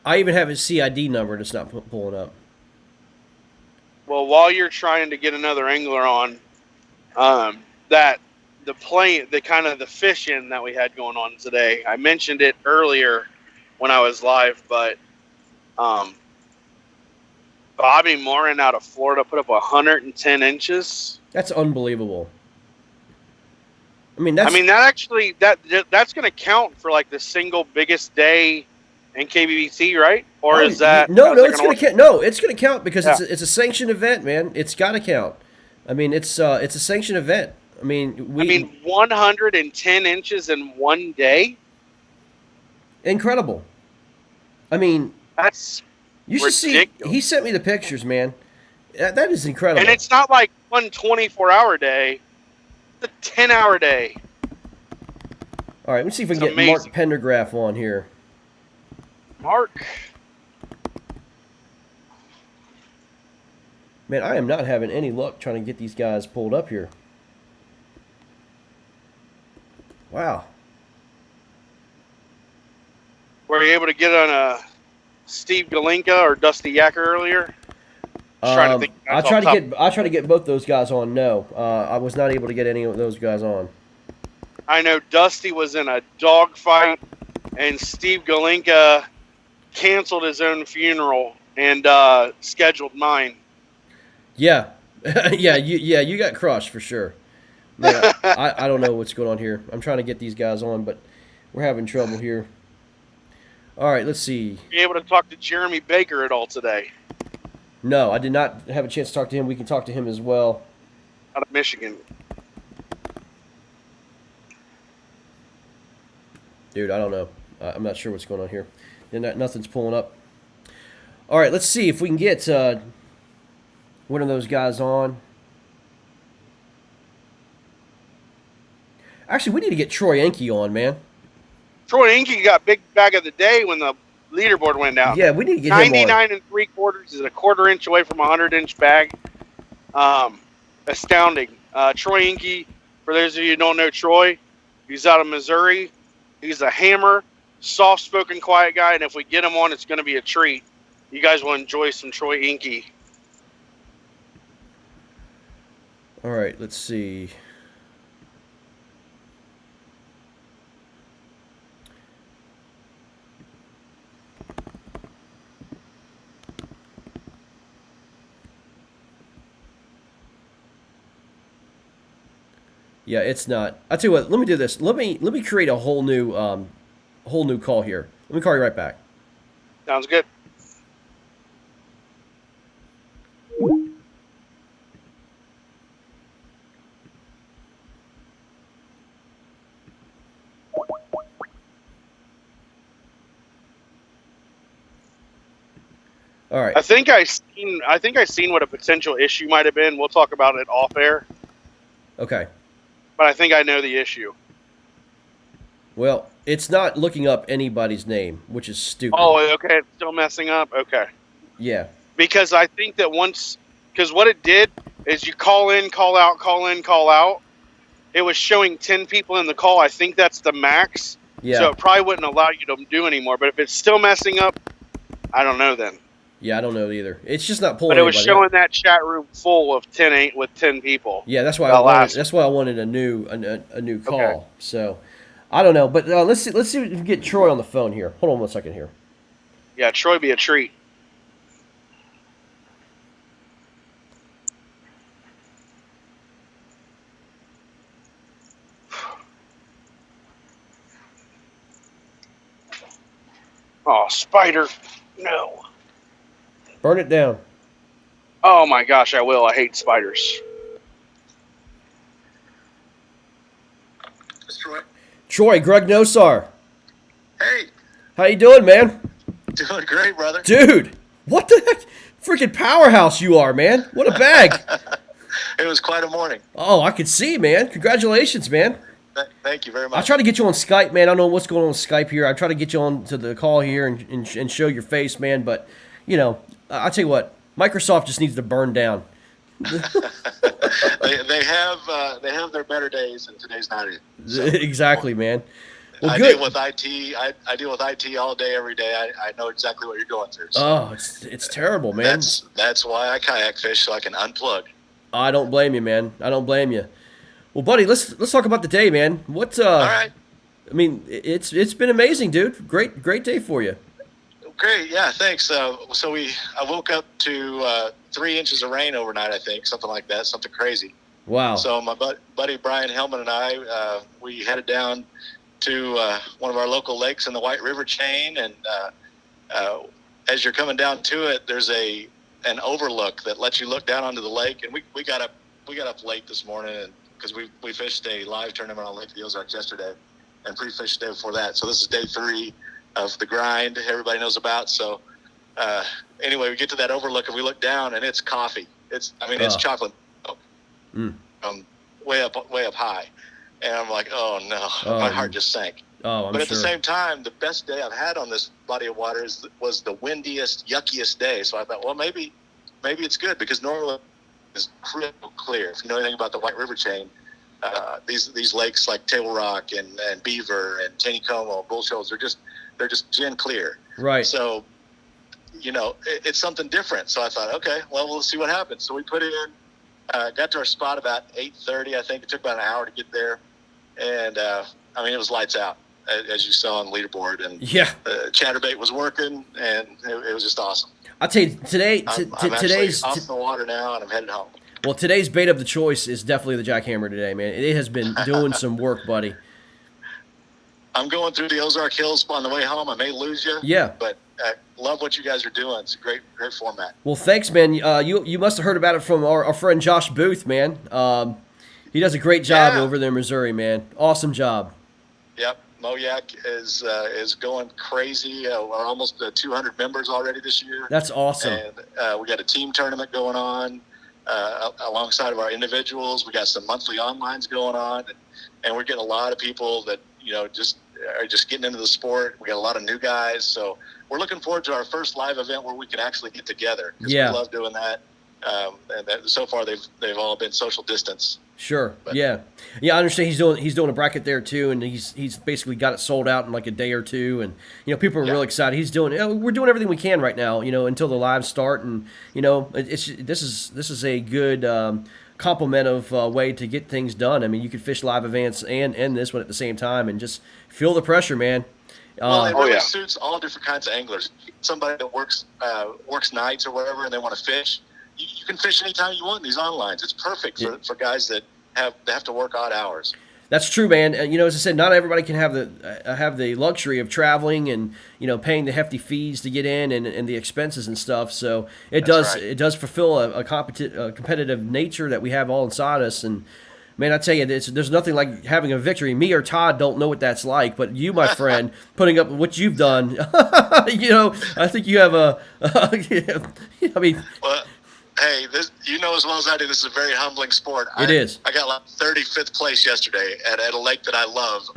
Speaker 1: I even have his CID number and it's not pulling up.
Speaker 3: Well, while you're trying to get another angler on, the fishing that we had going on today, I mentioned it earlier when I was live, but Bobby Morin out of Florida put up 110 inches.
Speaker 1: That's unbelievable.
Speaker 3: That's going to count for like the single biggest day in KBBT, right? Or is that
Speaker 1: it's going to count? No, it's going to count because it's a sanctioned event, man. It's got to count. It's a sanctioned event. I mean,
Speaker 3: 110 inches in one day.
Speaker 1: Incredible. I mean,
Speaker 3: That's
Speaker 1: you should see. He sent me the pictures, man. That is incredible.
Speaker 3: And it's not like one 24-hour day. It's a 10-hour day.
Speaker 1: All right, let's see if we can get Mark Pendergraph on here.
Speaker 3: Mark.
Speaker 1: Man, I am not having any luck trying to get these guys pulled up here. Wow.
Speaker 3: Were you able to get on Steve Galinka or Dusty Yacker earlier?
Speaker 1: I tried to get both those guys on. No, I was not able to get any of those guys on.
Speaker 3: I know Dusty was in a dogfight, and Steve Galinka canceled his own funeral and scheduled mine.
Speaker 1: Yeah, you got crushed for sure. Man, I don't know what's going on here. I'm trying to get these guys on, but we're having trouble here. All right, let's see.
Speaker 3: Were you able to talk to Jeremy Baker at all today?
Speaker 1: No, I did not have a chance to talk to him. We can talk to him as well.
Speaker 3: Out of Michigan.
Speaker 1: Dude, I don't know. I'm not sure what's going on here. Nothing's pulling up. All right, let's see if we can get one of those guys on. Actually, we need to get Troy Enke on, man.
Speaker 3: Troy Enke got big bag of the day when the leaderboard went down.
Speaker 1: Yeah, we need to get him on.
Speaker 3: 99 3/4 is a quarter-inch away from a 100-inch bag. Astounding. Troy Enke, for those of you who don't know Troy, he's out of Missouri. He's a hammer, soft-spoken, quiet guy, and if we get him on, it's going to be a treat. You guys will enjoy some Troy Enke.
Speaker 1: All right, let's see. Yeah, it's not. I tell you what. Let me do this. Let me create a whole new call here. Let me call you right back.
Speaker 3: Sounds good.
Speaker 1: All right.
Speaker 3: I think I seen what a potential issue might have been. We'll talk about it off air.
Speaker 1: Okay.
Speaker 3: But I think I know the issue.
Speaker 1: Well, it's not looking up anybody's name, which is stupid.
Speaker 3: Oh, okay. It's still messing up? Okay.
Speaker 1: Yeah.
Speaker 3: Because I think that because what it did is you call in, call out, call in, call out. It was showing 10 people in the call. I think that's the max.
Speaker 1: Yeah.
Speaker 3: So it probably wouldn't allow you to do anymore. But if it's still messing up, I don't know then.
Speaker 1: Yeah, I don't know either. It's just not pulling.
Speaker 3: But it was showing
Speaker 1: up.
Speaker 3: that chat room full of 10 people.
Speaker 1: Yeah, that's why I wanted a new call. Okay. So I don't know, but let's see if we can get Troy on the phone here. Hold on 1 second here.
Speaker 3: Yeah, Troy be a treat. Oh, spider. No.
Speaker 1: Burn it down.
Speaker 3: Oh my gosh, I will. I hate spiders.
Speaker 13: That's Troy.
Speaker 1: Troy, Greg Nosar.
Speaker 13: Hey.
Speaker 1: How you doing, man?
Speaker 13: Doing great, brother.
Speaker 1: Dude, what the heck? Freaking powerhouse you are, man. What a bag.
Speaker 13: It was quite a morning.
Speaker 1: Oh, I could see, man. Congratulations, man.
Speaker 13: Thank you very much.
Speaker 1: I try to get you on Skype, man. I don't know what's going on with Skype here. I try to get you on to the call here and show your face, man. But, you know, I'll tell you what. Microsoft just needs to burn down.
Speaker 13: they have their better days, and today's not it. So,
Speaker 1: exactly, man. Well,
Speaker 13: I
Speaker 1: good.
Speaker 13: deal with IT. I deal with IT all day, every day. I know exactly what you're going through. So.
Speaker 1: Oh, it's terrible, man.
Speaker 13: That's why I kayak fish, so I can unplug.
Speaker 1: I don't blame you, man. I don't blame you. Well, buddy, let's talk about the day, man. What?
Speaker 13: All right.
Speaker 1: I mean, it's been amazing, dude. Great day for you.
Speaker 13: Great, yeah, thanks. I woke up to 3 inches of rain overnight, I think, something like that, something crazy.
Speaker 1: Wow.
Speaker 13: So my buddy Brian Hellman and I, we headed down to one of our local lakes in the White River chain, and as you're coming down to it, there's an overlook that lets you look down onto the lake. And we got up late this morning, and because we fished a live tournament on Lake of the Ozarks yesterday and pre-fished the day before that. So this is day 3 of the grind everybody knows about. So anyway, we get to that overlook and we look down and it's coffee. It's chocolate milk, way up high. And I'm like, oh no, my heart just sank.
Speaker 1: Oh,
Speaker 13: But at the same time, the best day I've had on this body of water was the windiest, yuckiest day. So I thought, well, maybe it's good, because normally it's crystal clear. If you know anything about the White River chain, these lakes like Table Rock and Beaver and Taneycomo, Bull Shoals, they're just gin clear.
Speaker 1: Right.
Speaker 13: So, it's something different. So I thought, okay, well, we'll see what happens. So we put it in, got to our spot about 8:30. I think it took about an hour to get there. And, it was lights out, as you saw on the leaderboard. And chatterbait was working, and it was just awesome.
Speaker 1: I'll tell you,
Speaker 13: today's off the water now, and I'm headed home.
Speaker 1: Well, today's bait of the choice is definitely the jackhammer today, man. It has been doing some work, buddy.
Speaker 13: I'm going through the Ozark Hills on the way home. I may lose you.
Speaker 1: Yeah.
Speaker 13: But I love what you guys are doing. It's a great format.
Speaker 1: Well, thanks, man. You must have heard about it from our friend Josh Booth, man. He does a great job over there in Missouri, man. Awesome job.
Speaker 13: Yep. Moyak is going crazy. We're almost 200 members already this year.
Speaker 1: That's awesome.
Speaker 13: And we got a team tournament going on alongside of our individuals. We got some monthly onlines going on, and we're getting a lot of people that just are just getting into the sport. We got a lot of new guys, so we're looking forward to our first live event where we can actually get together.
Speaker 1: Yeah,
Speaker 13: we love doing that. And so far they've all been social distance.
Speaker 1: Sure. But, yeah. I understand he's doing a bracket there too, and he's basically got it sold out in like a day or two, and people are really excited. He's doing we're doing everything we can right now, until the lives start, and this is a good complement of way to get things done. I mean, you could fish live events and this one at the same time, and just feel the pressure, man.
Speaker 13: Well, it really suits all different kinds of anglers. Somebody that works nights or whatever, and they want to fish. You can fish anytime you want in these onlines. It's perfect for guys that have to work odd hours.
Speaker 1: That's true, man. As I said, not everybody can have the luxury of traveling and paying the hefty fees to get in and the expenses and stuff. So it does fulfill a competitive nature that we have all inside us. And man, I tell you, there's nothing like having a victory. Me or Todd don't know what that's like, but you, my friend, putting up what you've done, I think you have
Speaker 13: Well, hey, this as well as I do, this is a very humbling sport.
Speaker 1: It is.
Speaker 13: I got like 35th place yesterday at a lake that I love.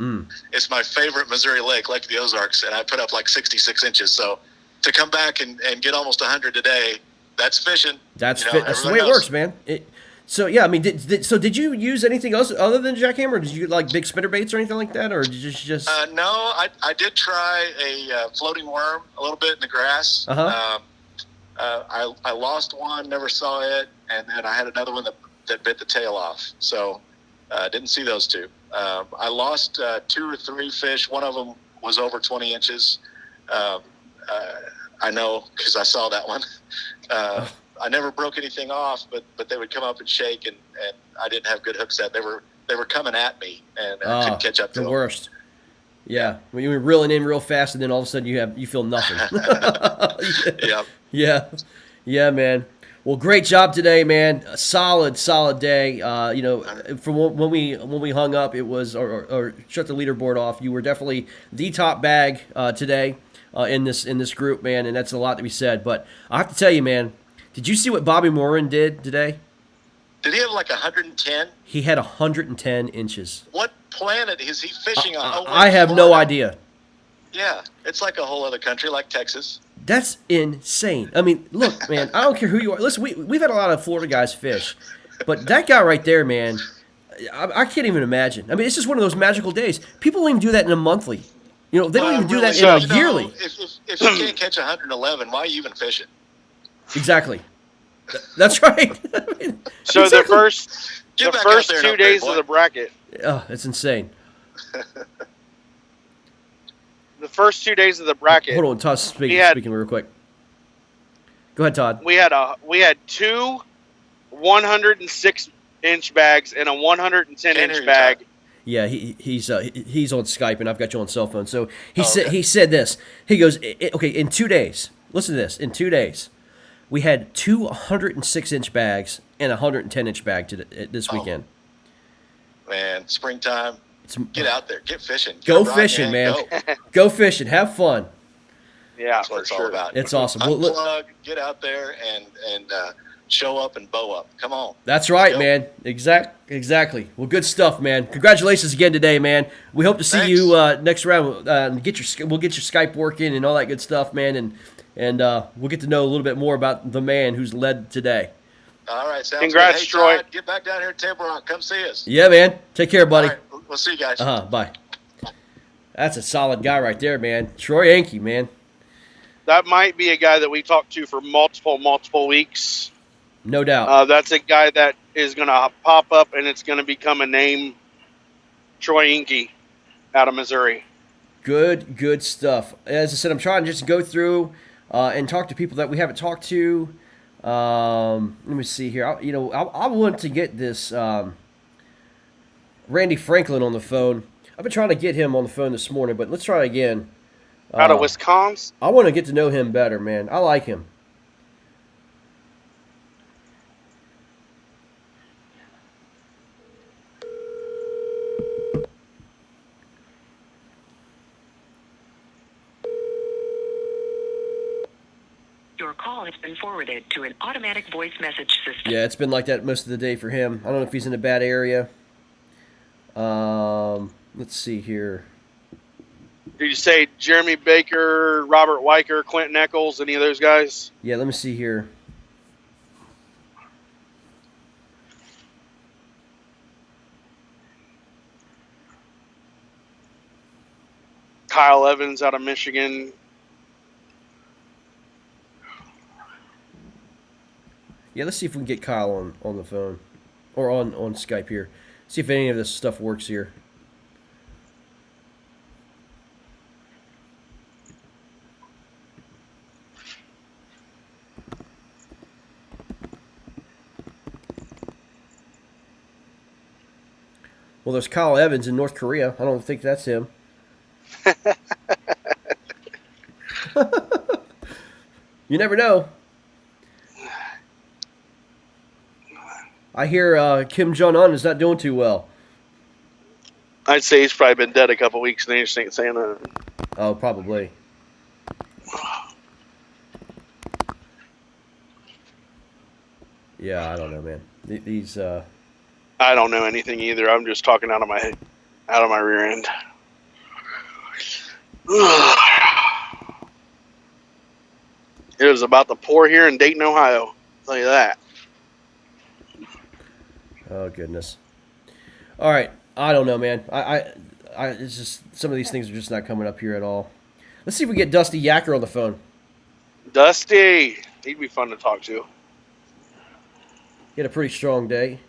Speaker 13: It's my favorite Missouri lake, Lake of the Ozarks, and I put up like 66 inches. So to come back and get almost 100 today, that's fishing.
Speaker 1: That's the way it works, man. Did you use anything else other than jackhammer? Did you like big spinnerbaits or anything like that, or did you just?
Speaker 13: No, I did try a floating worm a little bit in the grass. I lost one, never saw it, and then I had another one that bit the tail off. So didn't see those two. I lost 2 or 3 fish. One of them was over 20 inches. I know because I saw that one. I never broke anything off, but they would come up and shake, and I didn't have good hook set. They were coming at me, and I couldn't catch up to them.
Speaker 1: The worst. Yeah, when you were reeling in real fast, and then all of a sudden you feel nothing. Yeah, man. Well, great job today, man. A solid day. From when we hung up, it was or shut the leaderboard off. You were definitely the top bag today in this group, man, and that's a lot to be said. But I have to tell you, man, did you see what Bobby Morin did today?
Speaker 13: Did he have like 110?
Speaker 1: He had 110 inches.
Speaker 13: What planet is he fishing on?
Speaker 1: I have no idea.
Speaker 13: Yeah, it's like a whole other country, like Texas.
Speaker 1: That's insane. I mean, look, man, I don't care who you are. Listen, we've had a lot of Florida guys fish, but that guy right there, man, I can't even imagine. I mean, it's just one of those magical days. People don't even do that in a monthly. They don't even do that in a yearly.
Speaker 13: If you can't catch 111, why are you even fishing?
Speaker 1: Exactly. That's right.
Speaker 14: So exactly. the first 2 days of the bracket.
Speaker 1: Oh, it's insane.
Speaker 14: The first 2 days of the bracket.
Speaker 1: Hold on, Todd's speaking real quick. Go ahead, Todd.
Speaker 14: We had 2 106-inch bags and a 110-inch bag.
Speaker 1: Yeah, he's on Skype, and I've got you on cell phone. So he said this. He goes, okay, in 2 days. Listen to this. In 2 days, we had 2 106-inch bags and a 110-inch bag this weekend.
Speaker 13: man, springtime. Get out there, get fishing. Get
Speaker 1: Go
Speaker 13: a rod in
Speaker 1: fishing,
Speaker 13: your hand,
Speaker 1: man.
Speaker 13: Go.
Speaker 1: Go fishing. Have fun.
Speaker 14: Yeah,
Speaker 13: That's what it's all about.
Speaker 1: It's awesome. Well, look,
Speaker 13: Unplug, get out there and show up and bow up. Come on.
Speaker 1: that's right, man. Exactly. Well, good stuff, man. Congratulations again today, man. We hope to see you next round. We'll get your Skype working and all that good stuff, man. And we'll get to know a little bit more about the man who's led today.
Speaker 13: All right, sounds
Speaker 14: Congrats,
Speaker 13: good. Hey,
Speaker 14: Troy.
Speaker 13: Todd, get back down here at Table Rock. Come see us.
Speaker 1: Yeah, man. Take care, buddy.
Speaker 13: All right, we'll see you guys.
Speaker 1: Bye. That's a solid guy right there, man. Troy Yankee, man.
Speaker 14: That might be a guy that we talked to for multiple weeks.
Speaker 1: No doubt.
Speaker 14: That's a guy that is going to pop up and it's going to become a name. Troy Yankee out of Missouri.
Speaker 1: Good stuff. As I said, I'm trying to just go through and talk to people that we haven't talked to. Let me see here. I want to get this Randy Franklin on the phone. I've been trying to get him on the phone this morning, but let's try again.
Speaker 14: Out of Wisconsin?
Speaker 1: I want to get to know him better, man. I like him.
Speaker 15: Your call has been forwarded to an automatic voice message system.
Speaker 1: Yeah, it's been like that most of the day for him. I don't know if he's in a bad area. Let's see here.
Speaker 14: Did you say Jeremy Baker, Robert Weicker, Quentin Eccles, any of those guys?
Speaker 1: Yeah, let me see here.
Speaker 14: Kyle Evans out of Michigan.
Speaker 1: Yeah, let's see if we can get Kyle on the phone or on Skype here. See if any of this stuff works here. Well, there's Kyle Evans in North Korea. I don't think that's him. You never know. I hear Kim Jong-un is not doing too well.
Speaker 14: I'd say he's probably been dead a couple weeks and they just ain't saying that.
Speaker 1: Oh, probably. Yeah, I don't know, man. These
Speaker 14: I don't know anything either. I'm just talking out of my rear end. It was about to pour here in Dayton, Ohio. I'll tell you that.
Speaker 1: Oh goodness. All right, I don't know, man. I it's just some of these things are just not coming up here at all. Let's see if we get Dusty Yacker on the phone.
Speaker 14: Dusty, he'd be fun to talk to.
Speaker 1: He had a pretty strong day.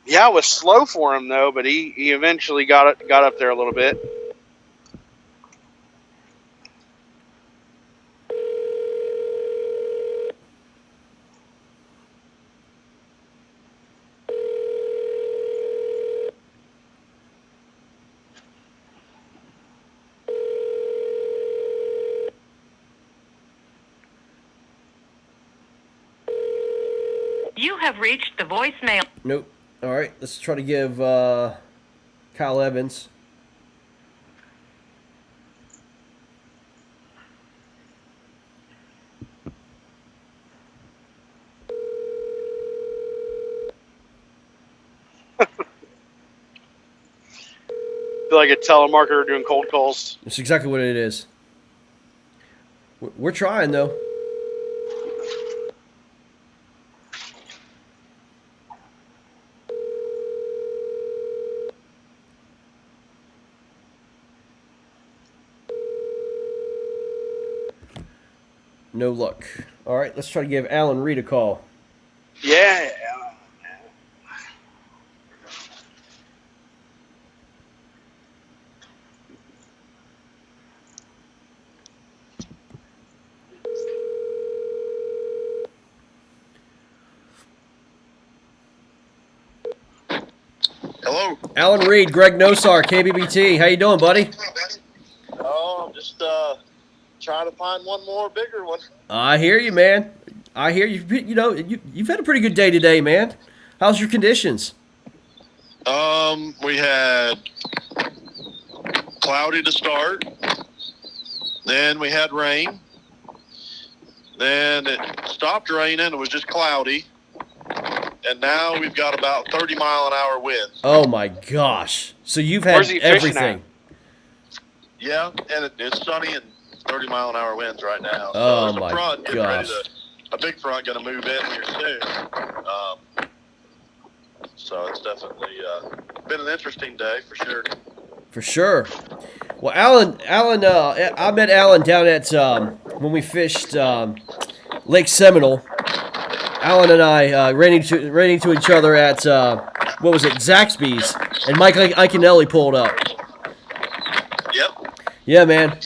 Speaker 14: Yeah, it was slow for him though, but he eventually got up there a little bit.
Speaker 15: You have reached the voicemail.
Speaker 1: Nope. All right, let's try to give Kyle Evans.
Speaker 14: Feel like a telemarketer doing cold calls.
Speaker 1: That's exactly what it is. We're trying though. No luck. All right, let's try to give Alan Reed a call.
Speaker 14: Yeah.
Speaker 13: Hello.
Speaker 1: Alan Reed, Greg Nosar, KBBT. How you doing, buddy?
Speaker 13: Oh, I'm just trying to find one more bigger one.
Speaker 1: I hear you, man. I hear you. You know, you've had a pretty good day today, man. How's your conditions?
Speaker 16: We had cloudy to start. Then we had rain. Then it stopped raining. It was just cloudy. And now we've got about 30-mile-an-hour winds.
Speaker 1: Oh my gosh! So you've had
Speaker 14: Where's he fishing
Speaker 1: everything.
Speaker 16: Yeah, and it's sunny and 30-mile-an-hour winds right now. So
Speaker 1: Oh
Speaker 16: there's a
Speaker 1: my
Speaker 16: front getting ready
Speaker 1: gosh!
Speaker 16: a big front going to move in here soon. So it's definitely been an interesting day for sure.
Speaker 1: For sure. Well, Alan, I met Alan down at when we fished Lake Seminole. Alan and I ran into each other at what was it, Zaxby's, and Mike Iaconelli pulled up.
Speaker 16: Yep.
Speaker 1: Yeah, man.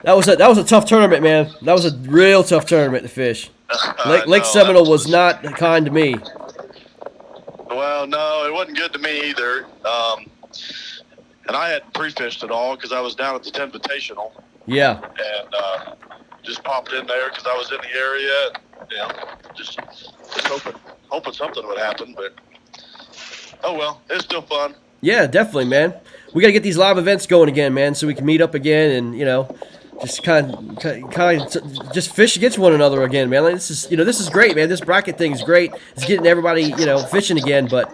Speaker 1: That was a tough tournament, man. That was a real tough tournament to fish. Lake Seminole was not kind to me.
Speaker 16: Well, no, it wasn't good to me either. And I hadn't pre-fished at all because I was down at the 10 Invitational.
Speaker 1: Yeah.
Speaker 16: And just popped in there because I was in the area. And, you know, just hoping something would happen. But, oh, well, it's still fun.
Speaker 1: Yeah, definitely, man. We got to get these live events going again, man, so we can meet up again and, you know, just kind of just fish against one another again, man. Like, this is great, man. This bracket thing is great. It's getting everybody, fishing again. But,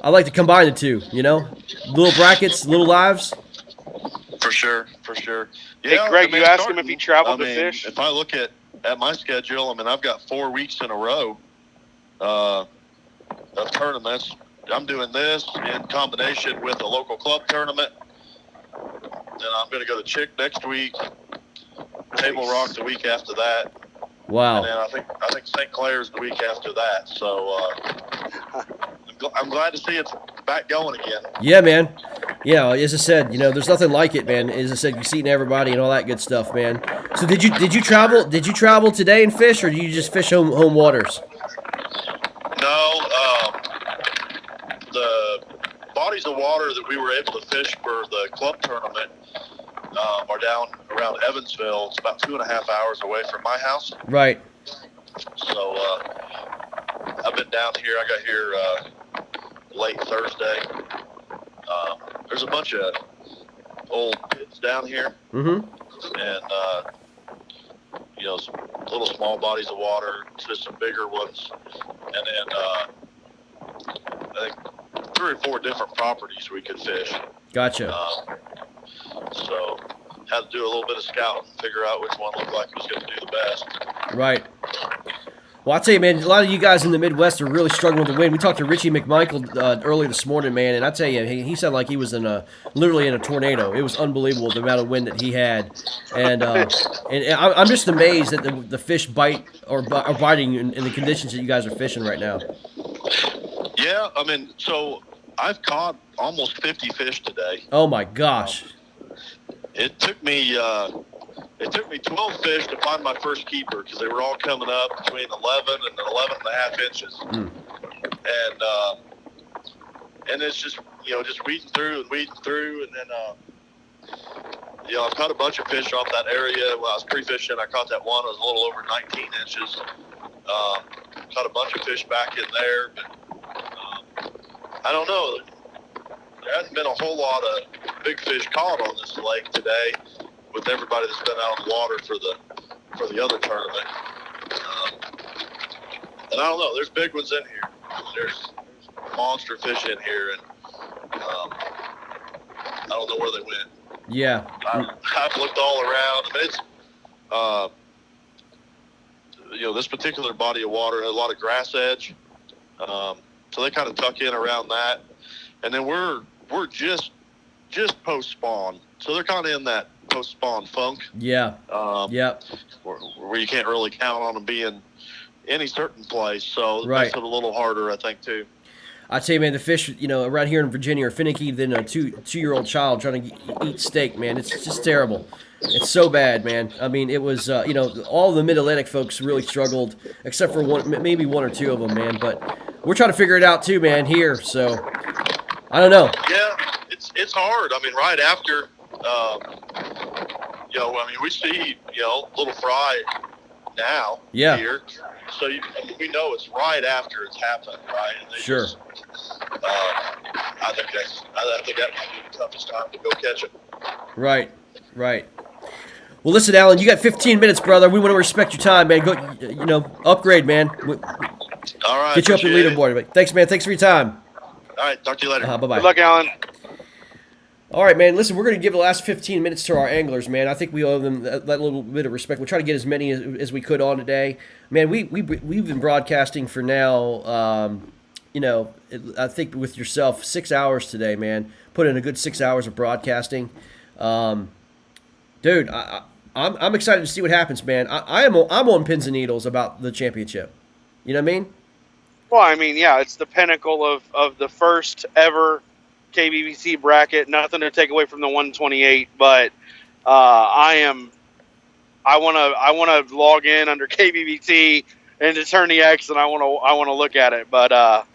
Speaker 1: I like to combine the two. Little brackets, little lives.
Speaker 16: For sure.
Speaker 14: Hey,
Speaker 16: Yeah,
Speaker 14: Greg, you asked him if he traveled to fish?
Speaker 16: If I look at my schedule, I've got 4 weeks in a row of tournaments. I'm doing this in combination with a local club tournament. Then I'm going to go to Chick next week, Table Rock the week after that.
Speaker 1: Wow.
Speaker 16: And then I think St. Clair's the week after that. So I'm glad to see it's back going again.
Speaker 1: Yeah, man. Yeah, as I said, there's nothing like it, man. As I said, you're seeing everybody and all that good stuff, man. So did you travel? Did you travel today and fish, or do you just fish home waters?
Speaker 16: No, the bodies of water that we were able to fish for the club tournament are down around Evansville. It's about 2.5 hours away from my house.
Speaker 1: Right.
Speaker 16: So I've been down here. I got here late Thursday. There's a bunch of old pits down here.
Speaker 1: Mm-hmm.
Speaker 16: And, some little small bodies of water to some bigger ones. And then I think 3 or 4 different properties we could fish.
Speaker 1: Gotcha.
Speaker 16: So had to do a little bit of scouting, figure out which one looked like it was going to do the best.
Speaker 1: Right. Well, I'll tell you, man, a lot of you guys in the Midwest are really struggling with the wind. We talked to Richie McMichael early this morning, man, and I tell you, he sounded like he was literally in a tornado. It was unbelievable the amount of wind that he had, and I'm just amazed that the fish bite or are biting in the conditions that you guys are fishing right now.
Speaker 16: Yeah, so I've caught almost 50 fish today.
Speaker 1: Oh my gosh!
Speaker 16: It took me 12 fish to find my first keeper because they were all coming up between 11 and 11.5 inches.
Speaker 1: Mm.
Speaker 16: And it's just weeding through, and then I've caught a bunch of fish off that area. When I was pre-fishing, I caught that one. It was a little over 19 inches. Caught a bunch of fish back in there, but I don't know. There hasn't been a whole lot of big fish caught on this lake today, with everybody that's been out on the water for the other tournament. And I don't know, there's big ones in here. There's monster fish in here, and I don't know where they went.
Speaker 1: Yeah.
Speaker 16: I've looked all around. It's this particular body of water has a lot of grass edge, so they kind of tuck in around that. And then we're just post spawn, so they're kind of in that post-spawn funk.
Speaker 1: Yeah. Yeah.
Speaker 16: Where you can't really count on them being any certain place. So it
Speaker 1: right.
Speaker 16: makes it a little harder, I think, too.
Speaker 1: I tell you, man, the fish, around here in Virginia are finicky than a two-year-old child trying to eat steak, man. It's just terrible. It's so bad, man. It was, all the Mid-Atlantic folks really struggled, except for maybe 1 or 2 of them, man. But we're trying to figure it out, too, man, here. So, I don't know.
Speaker 16: Yeah, it's hard. Right after... we see, little fry now here. So we know it's right after it's happened, right? And they
Speaker 1: sure.
Speaker 16: Just, I think that might be the toughest time to go catch it.
Speaker 1: Right. Well, listen, Alan, you got 15 minutes, brother. We want to respect your time, man. Go, upgrade, man.
Speaker 16: All right.
Speaker 1: Get you up the
Speaker 16: appreciate it.
Speaker 1: leaderboard. Thanks, man. Thanks for your time.
Speaker 16: All right. Talk to you later.
Speaker 1: Bye-bye.
Speaker 14: Good luck, Alan.
Speaker 1: All right, man. Listen, we're going to give the last 15 minutes to our anglers, man. I think we owe them that little bit of respect. We'll try to get as many as we could on today. Man, we've been broadcasting for now, I think with yourself, 6 hours today, man. Put in a good 6 hours of broadcasting. Dude, I'm excited to see what happens, man. I'm on pins and needles about the championship. You know what I mean?
Speaker 14: Well, I mean, yeah, it's the pinnacle of the first ever KBBT bracket. Nothing to take away from the 128, but I want to log in under KBBT and to turn the X, and I want to look at it. But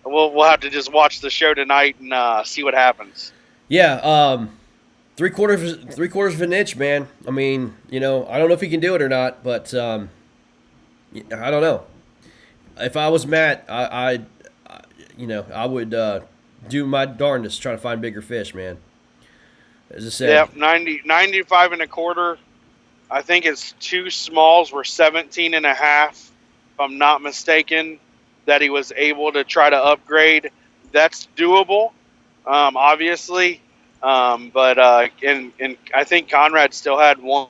Speaker 14: we'll have to just watch the show tonight and see what happens.
Speaker 1: Yeah. Three quarters of an inch, man. I mean, I don't know if he can do it or not, but I don't know. If I was Matt, I would do my darndest to try to find bigger fish, man. As I said.
Speaker 14: Yeah, 95 and a quarter. I think his two smalls were 17 and a half, if I'm not mistaken, that he was able to try to upgrade. That's doable, obviously. But I think Conrad still had one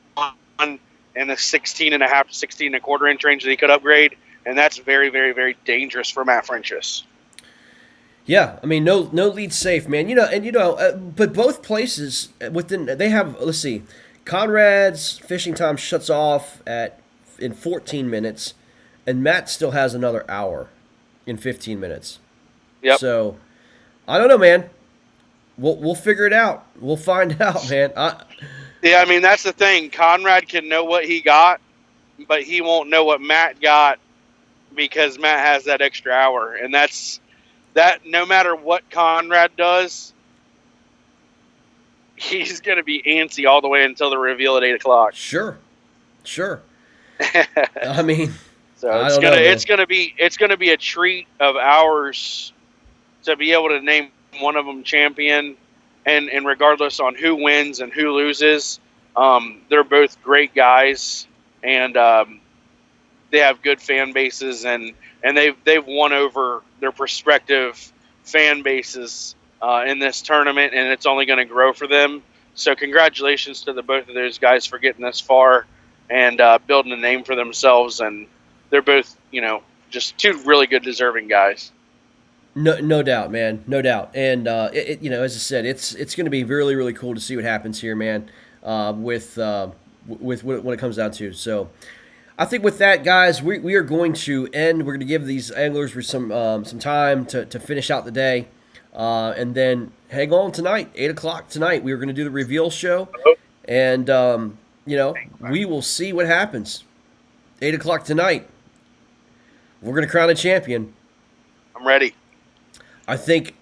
Speaker 14: in the 16 and a half to 16 and a quarter inch range that he could upgrade. And that's very, very, very dangerous for Matt Frenchis.
Speaker 1: Yeah, I mean, no lead safe, man. But both places they have. Let's see, Conrad's fishing time shuts off in 14 minutes, and Matt still has another hour in 15 minutes.
Speaker 14: Yep.
Speaker 1: So, I don't know, man. We'll figure it out. We'll find out, man.
Speaker 14: Yeah, I mean that's the thing. Conrad can know what he got, but he won't know what Matt got because Matt has that extra hour, and that's. That no matter what Conrad does, he's going to be antsy all the way until the reveal at 8 o'clock.
Speaker 1: Sure. I mean,
Speaker 14: so it's going to be a treat of ours to be able to name one of them champion, and regardless on who wins and who loses, they're both great guys, and they have good fan bases, and they've won over their prospective fan bases in this tournament, and it's only going to grow for them. So congratulations to the both of those guys for getting this far and building a name for themselves. And they're both, just two really good deserving guys.
Speaker 1: No doubt, man. No doubt. And as I said, it's going to be really, really cool to see what happens here, man. With when it comes down to. So I think with that, guys, we are going to end. We're going to give these anglers some time to finish out the day, and then hang on tonight, 8 o'clock tonight. We are going to do the reveal show, and we will see what happens. 8 o'clock tonight. We're going to crown a champion.
Speaker 14: I'm ready.
Speaker 1: I think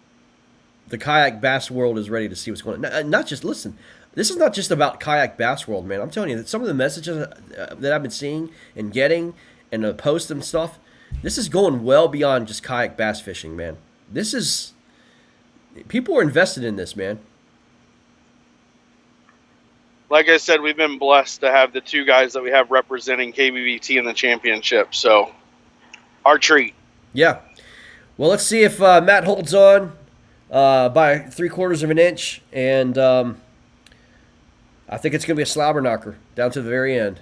Speaker 1: the kayak bass world is ready to see what's going on. Not just listen. This is not just about kayak bass world, man. I'm telling you that some of the messages that I've been seeing and getting and the posts and stuff, this is going well beyond just kayak bass fishing, man. People are invested in this, man.
Speaker 14: Like I said, we've been blessed to have the two guys that we have representing KBBT in the championship. So, our treat.
Speaker 1: Yeah. Well, let's see if Matt holds on by 3/4 of an inch, and I think it's going to be a slobber knocker down to the very end.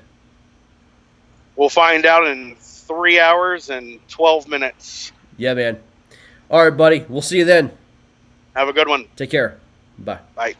Speaker 14: We'll find out in 3 hours and 12 minutes.
Speaker 1: Yeah, man. All right, buddy. We'll see you then.
Speaker 14: Have a good one.
Speaker 1: Take care. Bye.
Speaker 14: Bye.